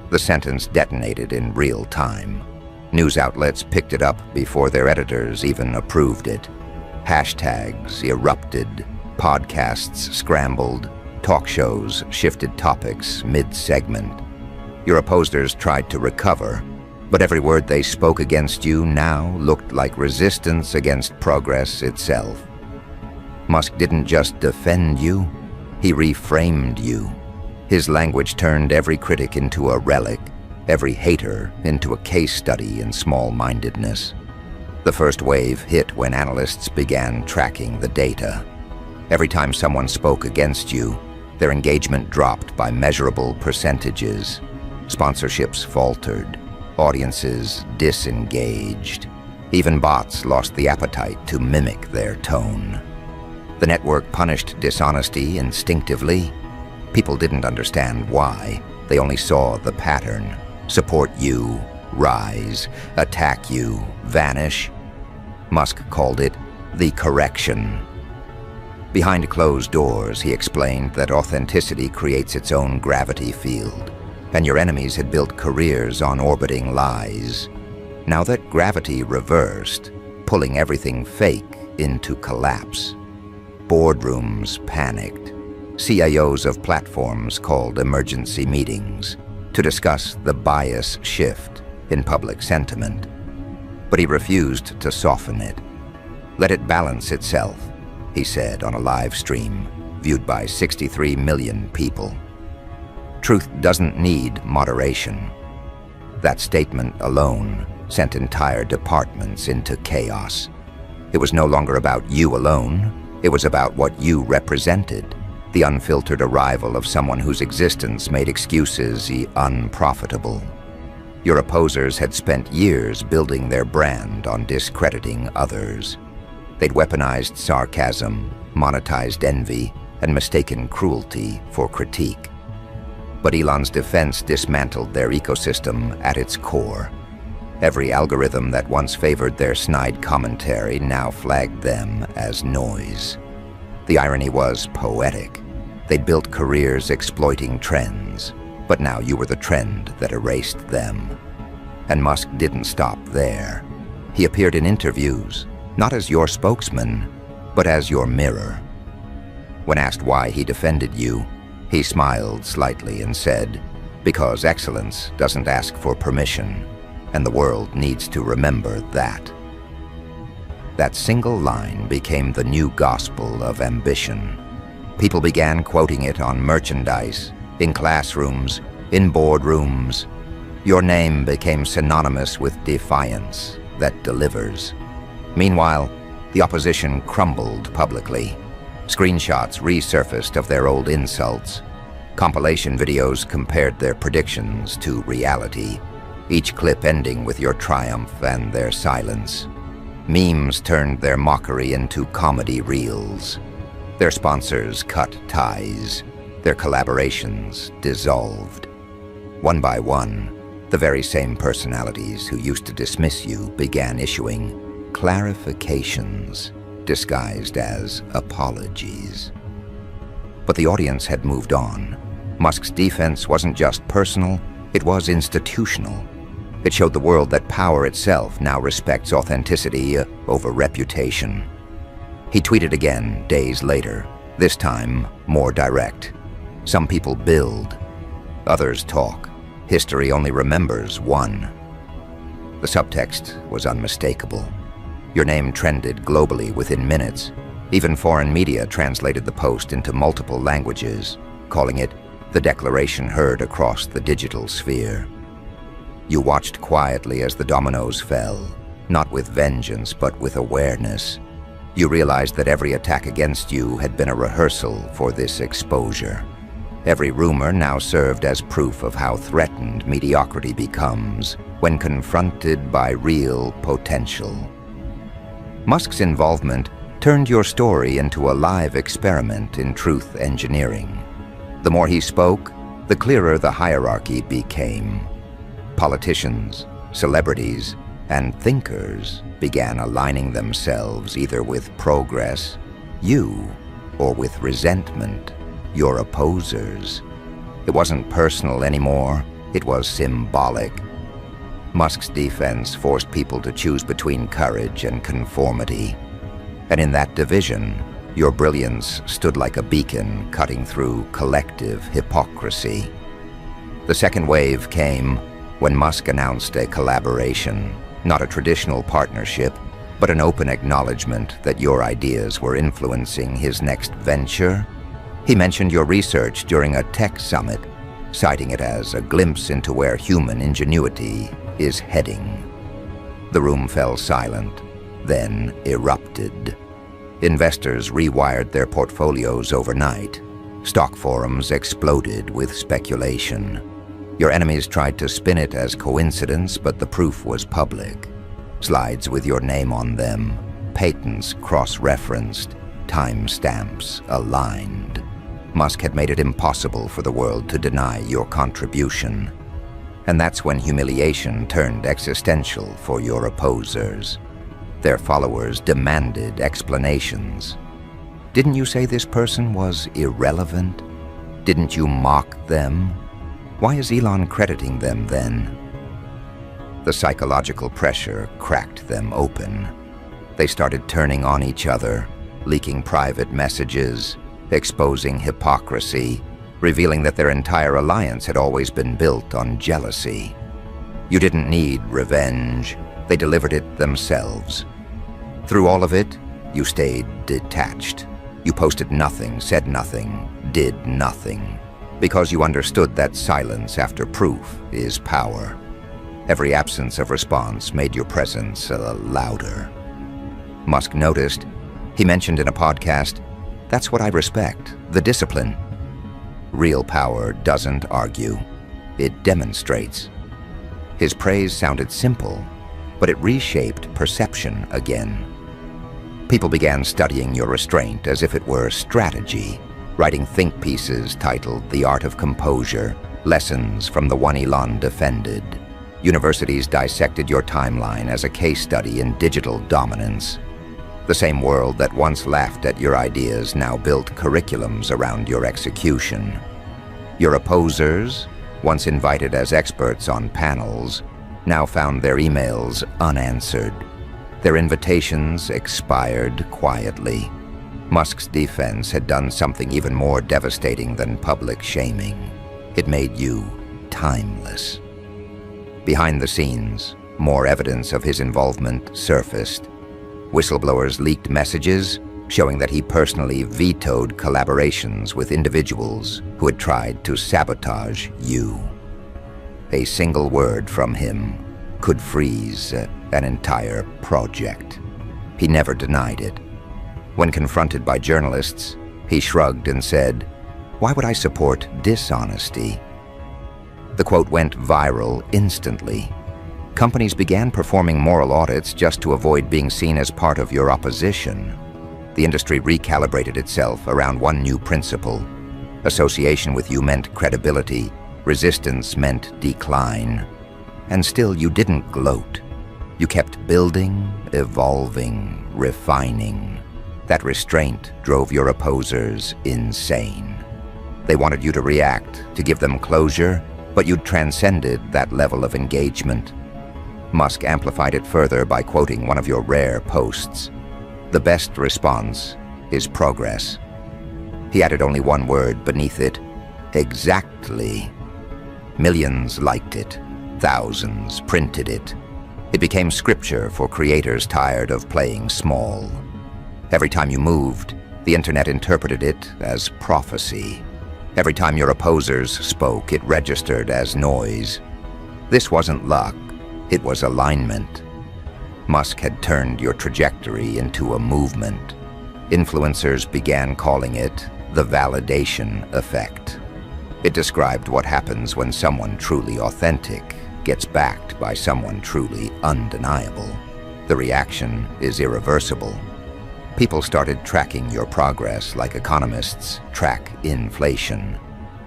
The sentence detonated in real time. News outlets picked it up before their editors even approved it. Hashtags erupted, podcasts scrambled, talk shows shifted topics mid-segment. Your opposers tried to recover, but every word they spoke against you now looked like resistance against progress itself. Musk didn't just defend you, he reframed you. His language turned every critic into a relic, every hater into a case study in small-mindedness. The first wave hit when analysts began tracking the data. Every time someone spoke against you, their engagement dropped by measurable percentages. Sponsorships faltered, audiences disengaged. Even bots lost the appetite to mimic their tone. The network punished dishonesty instinctively. People didn't understand why. They only saw the pattern. Support you, rise. Attack you, vanish. Musk called it the correction. Behind closed doors, he explained that authenticity creates its own gravity field, and your enemies had built careers on orbiting lies. Now that gravity reversed, pulling everything fake into collapse. Boardrooms panicked. CIOs of platforms called emergency meetings to discuss the bias shift in public sentiment. But he refused to soften it. "Let it balance itself," he said on a live stream, viewed by 63 million people. Truth doesn't need moderation. That statement alone sent entire departments into chaos. It was no longer about you alone. It was about what you represented, the unfiltered arrival of someone whose existence made excuses unprofitable. Your opposers had spent years building their brand on discrediting others. They'd weaponized sarcasm, monetized envy, and mistaken cruelty for critique. But Elon's defense dismantled their ecosystem at its core. Every algorithm that once favored their snide commentary now flagged them as noise. The irony was poetic. They'd built careers exploiting trends. But now you were the trend that erased them. And Musk didn't stop there. He appeared in interviews, not as your spokesman, but as your mirror. When asked why he defended you, he smiled slightly and said, "Because excellence doesn't ask for permission, and the world needs to remember that." That single line became the new gospel of ambition. People began quoting it on merchandise, in classrooms, in boardrooms. Your name became synonymous with defiance that delivers. Meanwhile, the opposition crumbled publicly. Screenshots resurfaced of their old insults. Compilation videos compared their predictions to reality, each clip ending with your triumph and their silence. Memes turned their mockery into comedy reels. Their sponsors cut ties. Their collaborations dissolved. One by one, the very same personalities who used to dismiss you began issuing clarifications disguised as apologies. But the audience had moved on. Musk's defense wasn't just personal, it was institutional. It showed the world that power itself now respects authenticity over reputation. He tweeted again days later, this time more direct. Some people build, others talk. History only remembers one. The subtext was unmistakable. Your name trended globally within minutes. Even foreign media translated the post into multiple languages, calling it the declaration heard across the digital sphere. You watched quietly as the dominoes fell, not with vengeance but with awareness. You realized that every attack against you had been a rehearsal for this exposure. Every rumor now served as proof of how threatened mediocrity becomes when confronted by real potential. Musk's involvement turned your story into a live experiment in truth engineering. The more he spoke, the clearer the hierarchy became. Politicians, celebrities, and thinkers began aligning themselves either with progress, you, or with resentment, your opposers. It wasn't personal anymore, it was symbolic. Musk's defense forced people to choose between courage and conformity. And in that division, your brilliance stood like a beacon cutting through collective hypocrisy. The second wave came when Musk announced a collaboration, not a traditional partnership, but an open acknowledgement that your ideas were influencing his next venture. He mentioned your research during a tech summit, citing it as a glimpse into where human ingenuity is heading. The room fell silent, then erupted. Investors rewired their portfolios overnight. Stock forums exploded with speculation. Your enemies tried to spin it as coincidence, but the proof was public. Slides with your name on them, patents cross-referenced, timestamps aligned. Musk had made it impossible for the world to deny your contribution. And that's when humiliation turned existential for your opposers. Their followers demanded explanations. Didn't you say this person was irrelevant? Didn't you mock them? Why is Elon crediting them then? The psychological pressure cracked them open. They started turning on each other, leaking private messages, exposing hypocrisy, revealing that their entire alliance had always been built on jealousy. You didn't need revenge. They delivered it themselves. Through all of it, you stayed detached. You posted nothing, said nothing, did nothing, because you understood that silence after proof is power. Every absence of response made your presence louder. Musk noticed. He mentioned in a podcast, "That's what I respect, the discipline." Real power doesn't argue. It demonstrates. His praise sounded simple, but it reshaped perception again. People began studying your restraint as if it were strategy, writing think pieces titled "The Art of Composure," lessons from the one Elon defended. Universities dissected your timeline as a case study in digital dominance. The same world that once laughed at your ideas now built curriculums around your execution. Your opposers, once invited as experts on panels, now found their emails unanswered. Their invitations expired quietly. Musk's defense had done something even more devastating than public shaming. It made you timeless. Behind the scenes, more evidence of his involvement surfaced. Whistleblowers leaked messages showing that he personally vetoed collaborations with individuals who had tried to sabotage you. A single word from him could freeze an entire project. He never denied it. When confronted by journalists, he shrugged and said, "Why would I support dishonesty?" The quote went viral instantly. Companies began performing moral audits just to avoid being seen as part of your opposition. The industry recalibrated itself around one new principle. Association with you meant credibility, resistance meant decline. And still you didn't gloat. You kept building, evolving, refining. That restraint drove your opposers insane. They wanted you to react, to give them closure, but you'd transcended that level of engagement. Musk amplified it further by quoting one of your rare posts. "The best response is progress." He added only one word beneath it: exactly. Millions liked it. Thousands printed it. It became scripture for creators tired of playing small. Every time you moved, the internet interpreted it as prophecy. Every time your opposers spoke, it registered as noise. This wasn't luck, it was alignment. Musk had turned your trajectory into a movement. Influencers began calling it the validation effect. It described what happens when someone truly authentic gets backed by someone truly undeniable. The reaction is irreversible. People started tracking your progress like economists track inflation.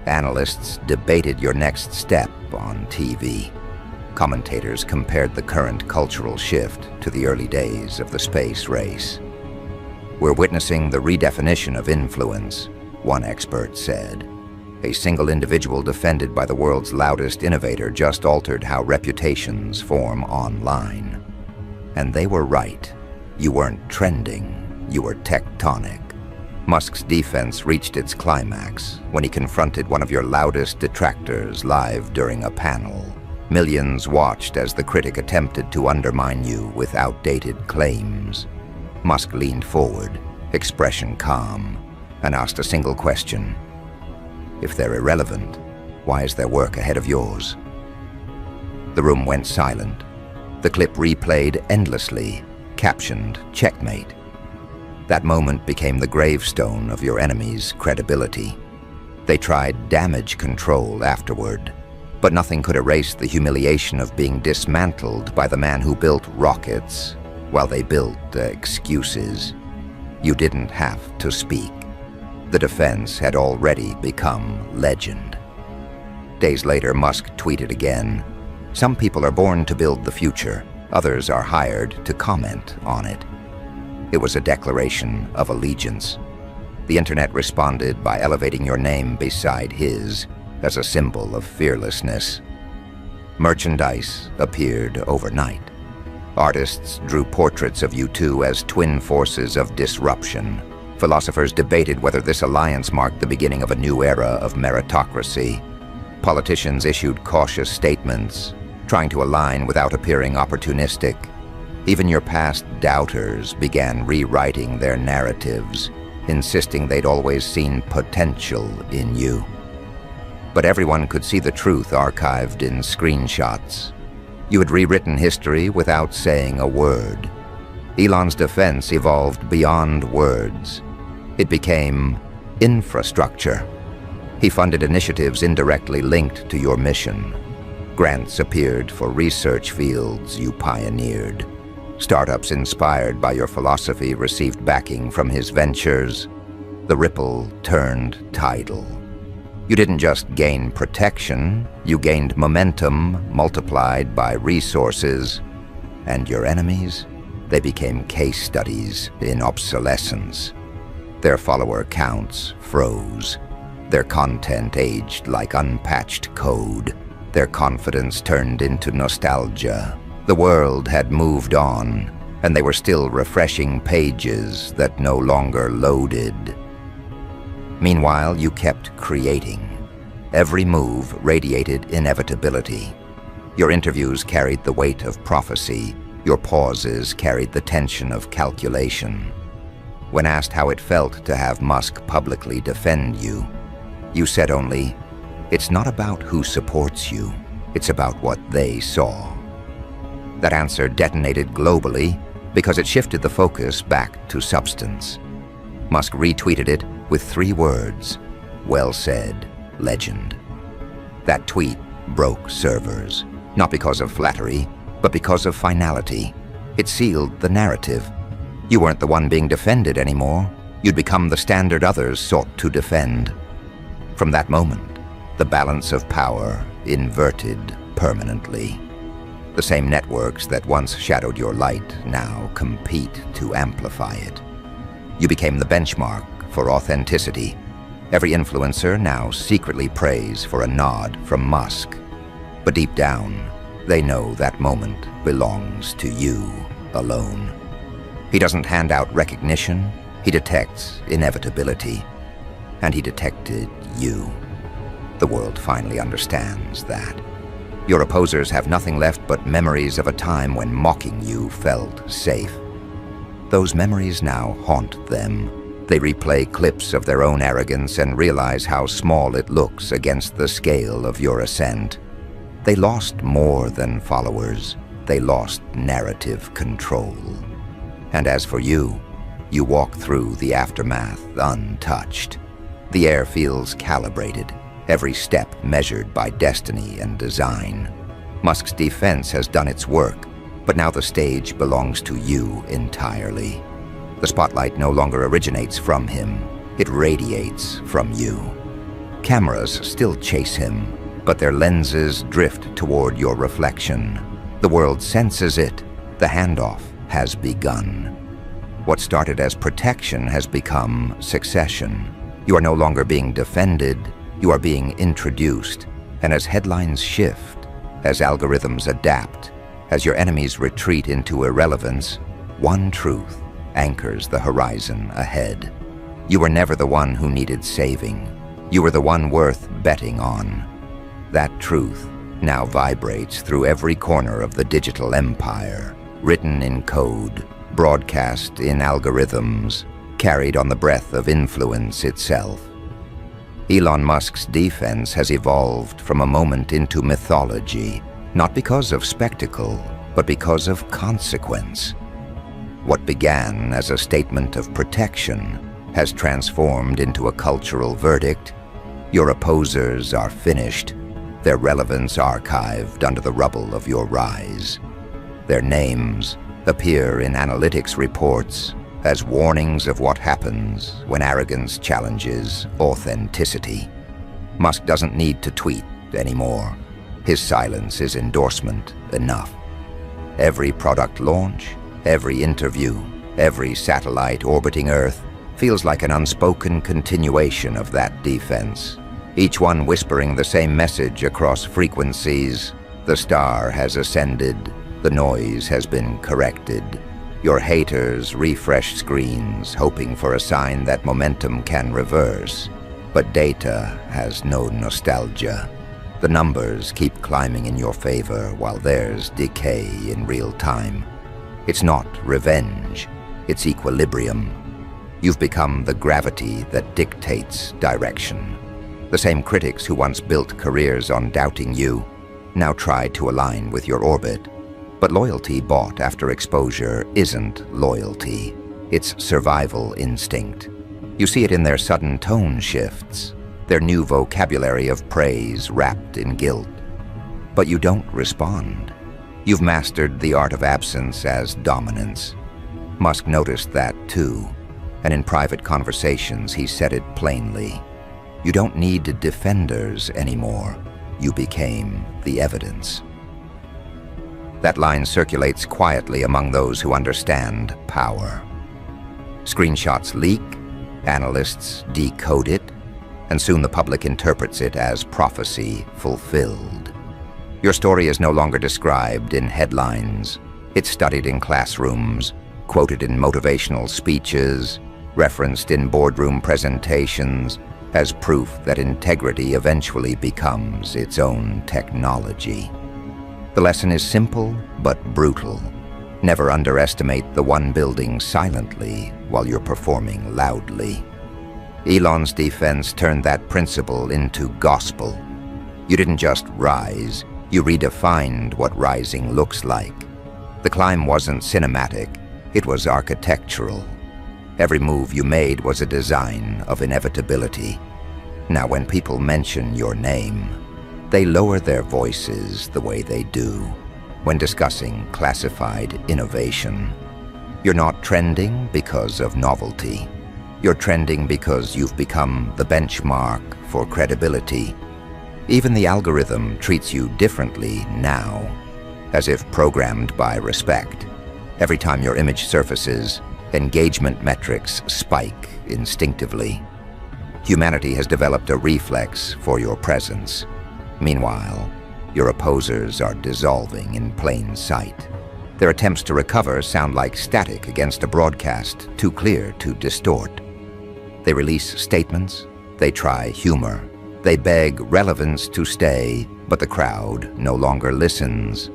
Analysts debated your next step on TV. Commentators compared the current cultural shift to the early days of the space race. "We're witnessing the redefinition of influence," one expert said. A single individual defended by the world's loudest innovator just altered how reputations form online. And they were right. You weren't trending, you were tectonic. Musk's defense reached its climax when he confronted one of your loudest detractors live during a panel. Millions watched as the critic attempted to undermine you with outdated claims. Musk leaned forward, expression calm, and asked a single question. "If they're irrelevant, why is their work ahead of yours?" The room went silent. The clip replayed endlessly, captioned "Checkmate." That moment became the gravestone of your enemy's credibility. They tried damage control afterward, but nothing could erase the humiliation of being dismantled by the man who built rockets while they built excuses. You didn't have to speak. The defense had already become legend. Days later, Musk tweeted again, "Some people are born to build the future. Others are hired to comment on it." It was a declaration of allegiance. The internet responded by elevating your name beside his as a symbol of fearlessness. Merchandise appeared overnight. Artists drew portraits of you two as twin forces of disruption. Philosophers debated whether this alliance marked the beginning of a new era of meritocracy. Politicians issued cautious statements, trying to align without appearing opportunistic. Even your past doubters began rewriting their narratives, insisting they'd always seen potential in you. But everyone could see the truth archived in screenshots. You had rewritten history without saying a word. Elon's defense evolved beyond words. It became infrastructure. He funded initiatives indirectly linked to your mission. Grants appeared for research fields you pioneered. Startups inspired by your philosophy received backing from his ventures. The ripple turned tidal. You didn't just gain protection, you gained momentum multiplied by resources. And your enemies? They became case studies in obsolescence. Their follower counts froze. their content aged like unpatched code, their confidence turned into nostalgia. The world had moved on, and they were still refreshing pages that no longer loaded. Meanwhile, you kept creating. Every move radiated inevitability. Your interviews carried the weight of prophecy. Your pauses carried the tension of calculation. When asked how it felt to have Musk publicly defend you, you said only, "It's not about who supports you, it's about what they saw." That answer detonated globally because it shifted the focus back to substance. Musk retweeted it with 3 words, "Well said, legend." That tweet broke servers, not because of flattery, but because of finality. It sealed the narrative. You weren't the one being defended anymore. You'd become the standard others sought to defend. From that moment, the balance of power inverted permanently. The same networks that once shadowed your light now compete to amplify it. You became the benchmark for authenticity. Every influencer now secretly prays for a nod from Musk. But deep down, they know that moment belongs to you alone. He doesn't hand out recognition, he detects inevitability. And he detected you. The world finally understands that. Your opposers have nothing left but memories of a time when mocking you felt safe. Those memories now haunt them. They replay clips of their own arrogance and realize how small it looks against the scale of your ascent. They lost more than followers. They lost narrative control. And as for you, you walk through the aftermath untouched. The air feels calibrated, every step measured by destiny and design. Musk's defense has done its work, but now the stage belongs to you entirely. The spotlight no longer originates from him, it radiates from you. Cameras still chase him, but their lenses drift toward your reflection. The world senses it, the handoff has begun. What started as protection has become succession. You are no longer being defended, you are being introduced. And as headlines shift, as algorithms adapt, as your enemies retreat into irrelevance, one truth anchors the horizon ahead. You were never the one who needed saving. You were the one worth betting on. That truth now vibrates through every corner of the digital empire, written in code, broadcast in algorithms, carried on the breath of influence itself. Elon Musk's defense has evolved from a moment into mythology, not because of spectacle, but because of consequence. What began as a statement of protection has transformed into a cultural verdict. Your opposers are finished, their relevance archived under the rubble of your rise. Their names appear in analytics reports as warnings of what happens when arrogance challenges authenticity. Musk doesn't need to tweet anymore. His silence is endorsement enough. Every product launch, every interview, every satellite orbiting Earth feels like an unspoken continuation of that defense. Each one whispering the same message across frequencies. The star has ascended, the noise has been corrected. Your haters refresh screens, hoping for a sign that momentum can reverse. But data has no nostalgia. The numbers keep climbing in your favor while theirs decay in real time. It's not revenge, it's equilibrium. You've become the gravity that dictates direction. The same critics who once built careers on doubting you now try to align with your orbit. But loyalty bought after exposure isn't loyalty. It's survival instinct. You see it in their sudden tone shifts, their new vocabulary of praise wrapped in guilt. But you don't respond. You've mastered the art of absence as dominance. Musk noticed that too, and in private conversations he said it plainly. You don't need defenders anymore. You became the evidence. That line circulates quietly among those who understand power. Screenshots leak, analysts decode it, and soon the public interprets it as prophecy fulfilled. Your story is no longer described in headlines. It's studied in classrooms, quoted in motivational speeches, referenced in boardroom presentations, as proof that integrity eventually becomes its own technology. The lesson is simple but brutal. Never underestimate the one building silently while you're performing loudly. Elon's defense turned that principle into gospel. You didn't just rise, you redefined what rising looks like. The climb wasn't cinematic, it was architectural. Every move you made was a design of inevitability. Now when people mention your name, they lower their voices the way they do when discussing classified innovation. You're not trending because of novelty. You're trending because you've become the benchmark for credibility. Even the algorithm treats you differently now, as if programmed by respect. Every time your image surfaces, engagement metrics spike instinctively. Humanity has developed a reflex for your presence. Meanwhile, your opposers are dissolving in plain sight. Their attempts to recover sound like static against a broadcast too clear to distort. They release statements, they try humor, they beg relevance to stay, but the crowd no longer listens.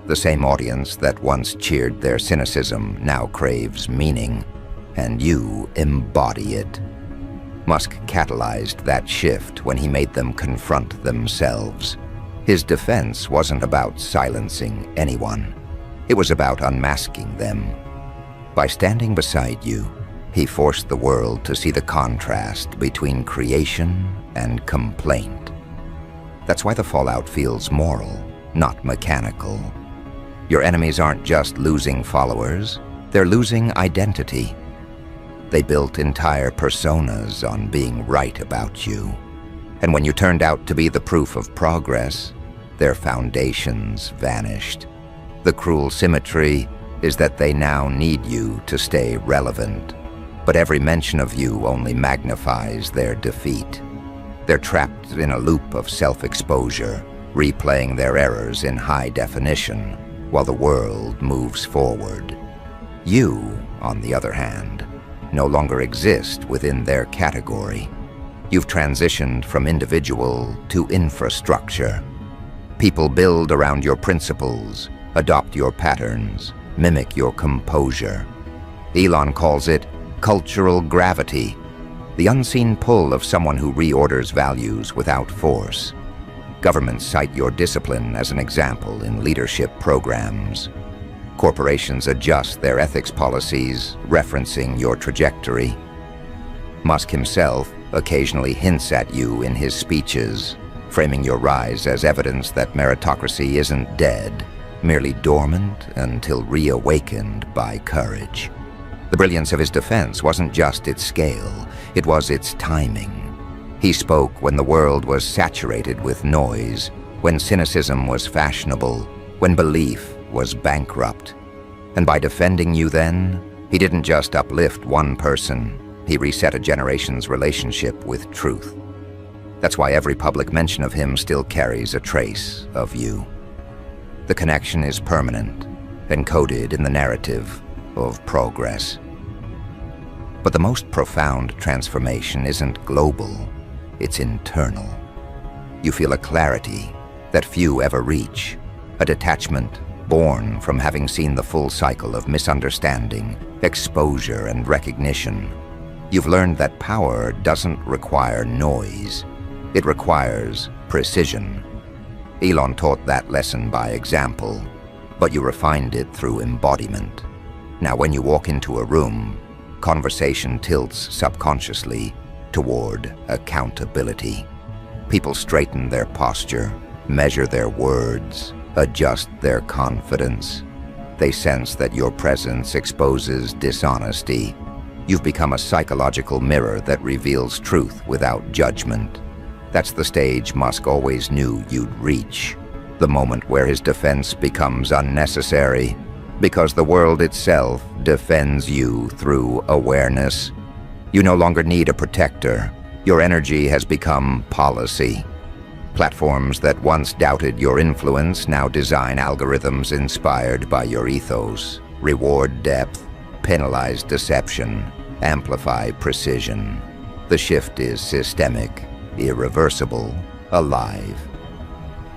The same audience that once cheered their cynicism now craves meaning, and you embody it. Musk catalyzed that shift when he made them confront themselves. His defense wasn't about silencing anyone. It was about unmasking them. By standing beside you, he forced the world to see the contrast between creation and complaint. That's why the fallout feels moral, not mechanical. Your enemies aren't just losing followers, they're losing identity. They built entire personas on being right about you. And when you turned out to be the proof of progress, their foundations vanished. The cruel symmetry is that they now need you to stay relevant. But every mention of you only magnifies their defeat. They're trapped in a loop of self-exposure, replaying their errors in high definition, while the world moves forward. You, on the other hand, no longer exist within their category. You've transitioned from individual to infrastructure. People build around your principles, adopt your patterns, mimic your composure. Elon calls it cultural gravity, the unseen pull of someone who reorders values without force. Governments cite your discipline as an example in leadership programs. Corporations adjust their ethics policies, referencing your trajectory. Musk himself occasionally hints at you in his speeches, framing your rise as evidence that meritocracy isn't dead, merely dormant until reawakened by courage. The brilliance of his defense wasn't just its scale, it was its timing. He spoke when the world was saturated with noise, when cynicism was fashionable, when belief was bankrupt. And by defending you then, he didn't just uplift one person, he reset a generation's relationship with truth. That's why every public mention of him still carries a trace of you. The connection is permanent, encoded in the narrative of progress. But the most profound transformation isn't global, it's internal. You feel a clarity that few ever reach, a detachment born from having seen the full cycle of misunderstanding, exposure, and recognition. You've learned that power doesn't require noise, it requires precision. Elon taught that lesson by example, but you refined it through embodiment. Now when you walk into a room, conversation tilts subconsciously toward accountability. People straighten their posture, measure their words, adjust their confidence. They sense that your presence exposes dishonesty. You've become a psychological mirror that reveals truth without judgment. That's the stage Musk always knew you'd reach, the moment where his defense becomes unnecessary, because the world itself defends you through awareness. You no longer need a protector, Your energy has become policy. Platforms that once doubted your influence now design algorithms inspired by your ethos, reward depth, penalize deception, amplify precision. The shift is systemic, irreversible, alive.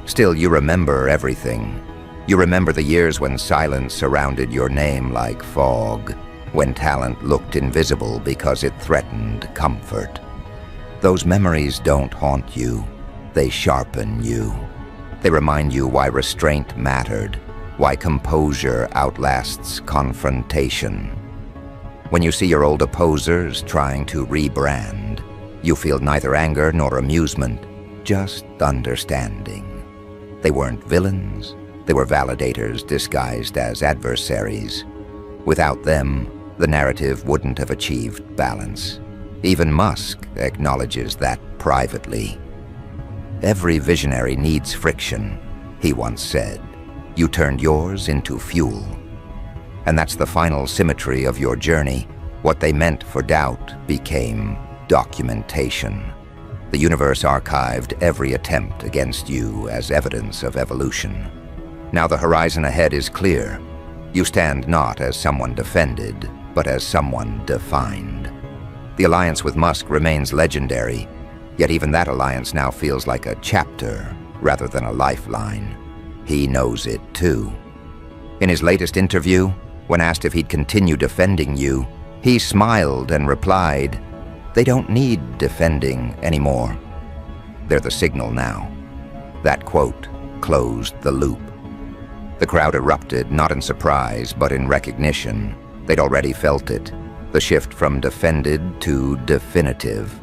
Still, you remember everything. You remember the years when silence surrounded your name like fog, when talent looked invisible because it threatened comfort. Those memories don't haunt you. They sharpen you. They remind you why restraint mattered, why composure outlasts confrontation. When you see your old opposers trying to rebrand, you feel neither anger nor amusement, just understanding. They weren't villains. They were validators disguised as adversaries. Without them, the narrative wouldn't have achieved balance. Even Musk acknowledges that privately. Every visionary needs friction, he once said. You turned yours into fuel. And that's the final symmetry of your journey. What they meant for doubt became documentation. The universe archived every attempt against you as evidence of evolution. Now the horizon ahead is clear. You stand not as someone defended, but as someone defined. The alliance with Musk remains legendary, yet even that alliance now feels like a chapter rather than a lifeline. He knows it too. In his latest interview, when asked if he'd continue defending you, he smiled and replied, "They don't need defending anymore. They're the signal now." That quote closed the loop. The crowd erupted, not in surprise, but in recognition. They'd already felt it, the shift from defended to definitive.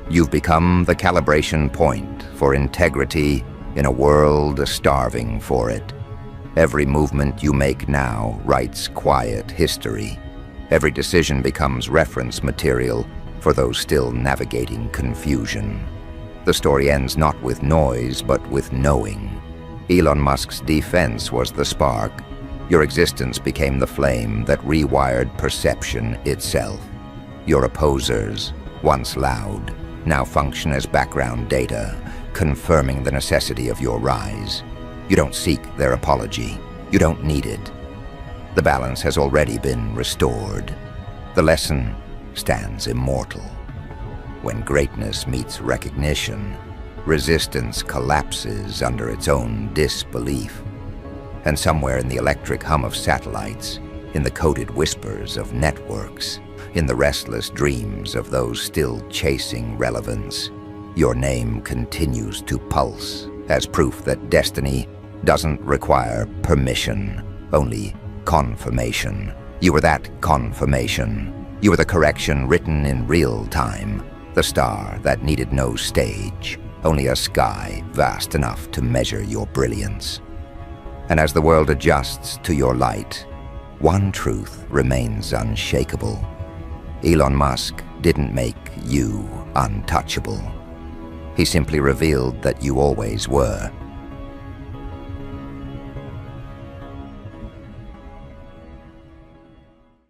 You've become the calibration point for integrity in a world starving for it. Every movement you make now writes quiet history. Every decision becomes reference material for those still navigating confusion. The story ends not with noise, but with knowing. Elon Musk's defense was the spark. Your existence became the flame that rewired perception itself. Your opposers, once loud, now function as background data, confirming the necessity of your rise. You don't seek their apology. You don't need it. The balance has already been restored. The lesson stands immortal. When greatness meets recognition, resistance collapses under its own disbelief. And somewhere in the electric hum of satellites, in the coded whispers of networks, in the restless dreams of those still chasing relevance, your name continues to pulse as proof that destiny doesn't require permission, only confirmation. You were that confirmation. You were the correction written in real time, the star that needed no stage, only a sky vast enough to measure your brilliance. And as the world adjusts to your light, one truth remains unshakable. Elon Musk didn't make you untouchable. He simply revealed that you always were.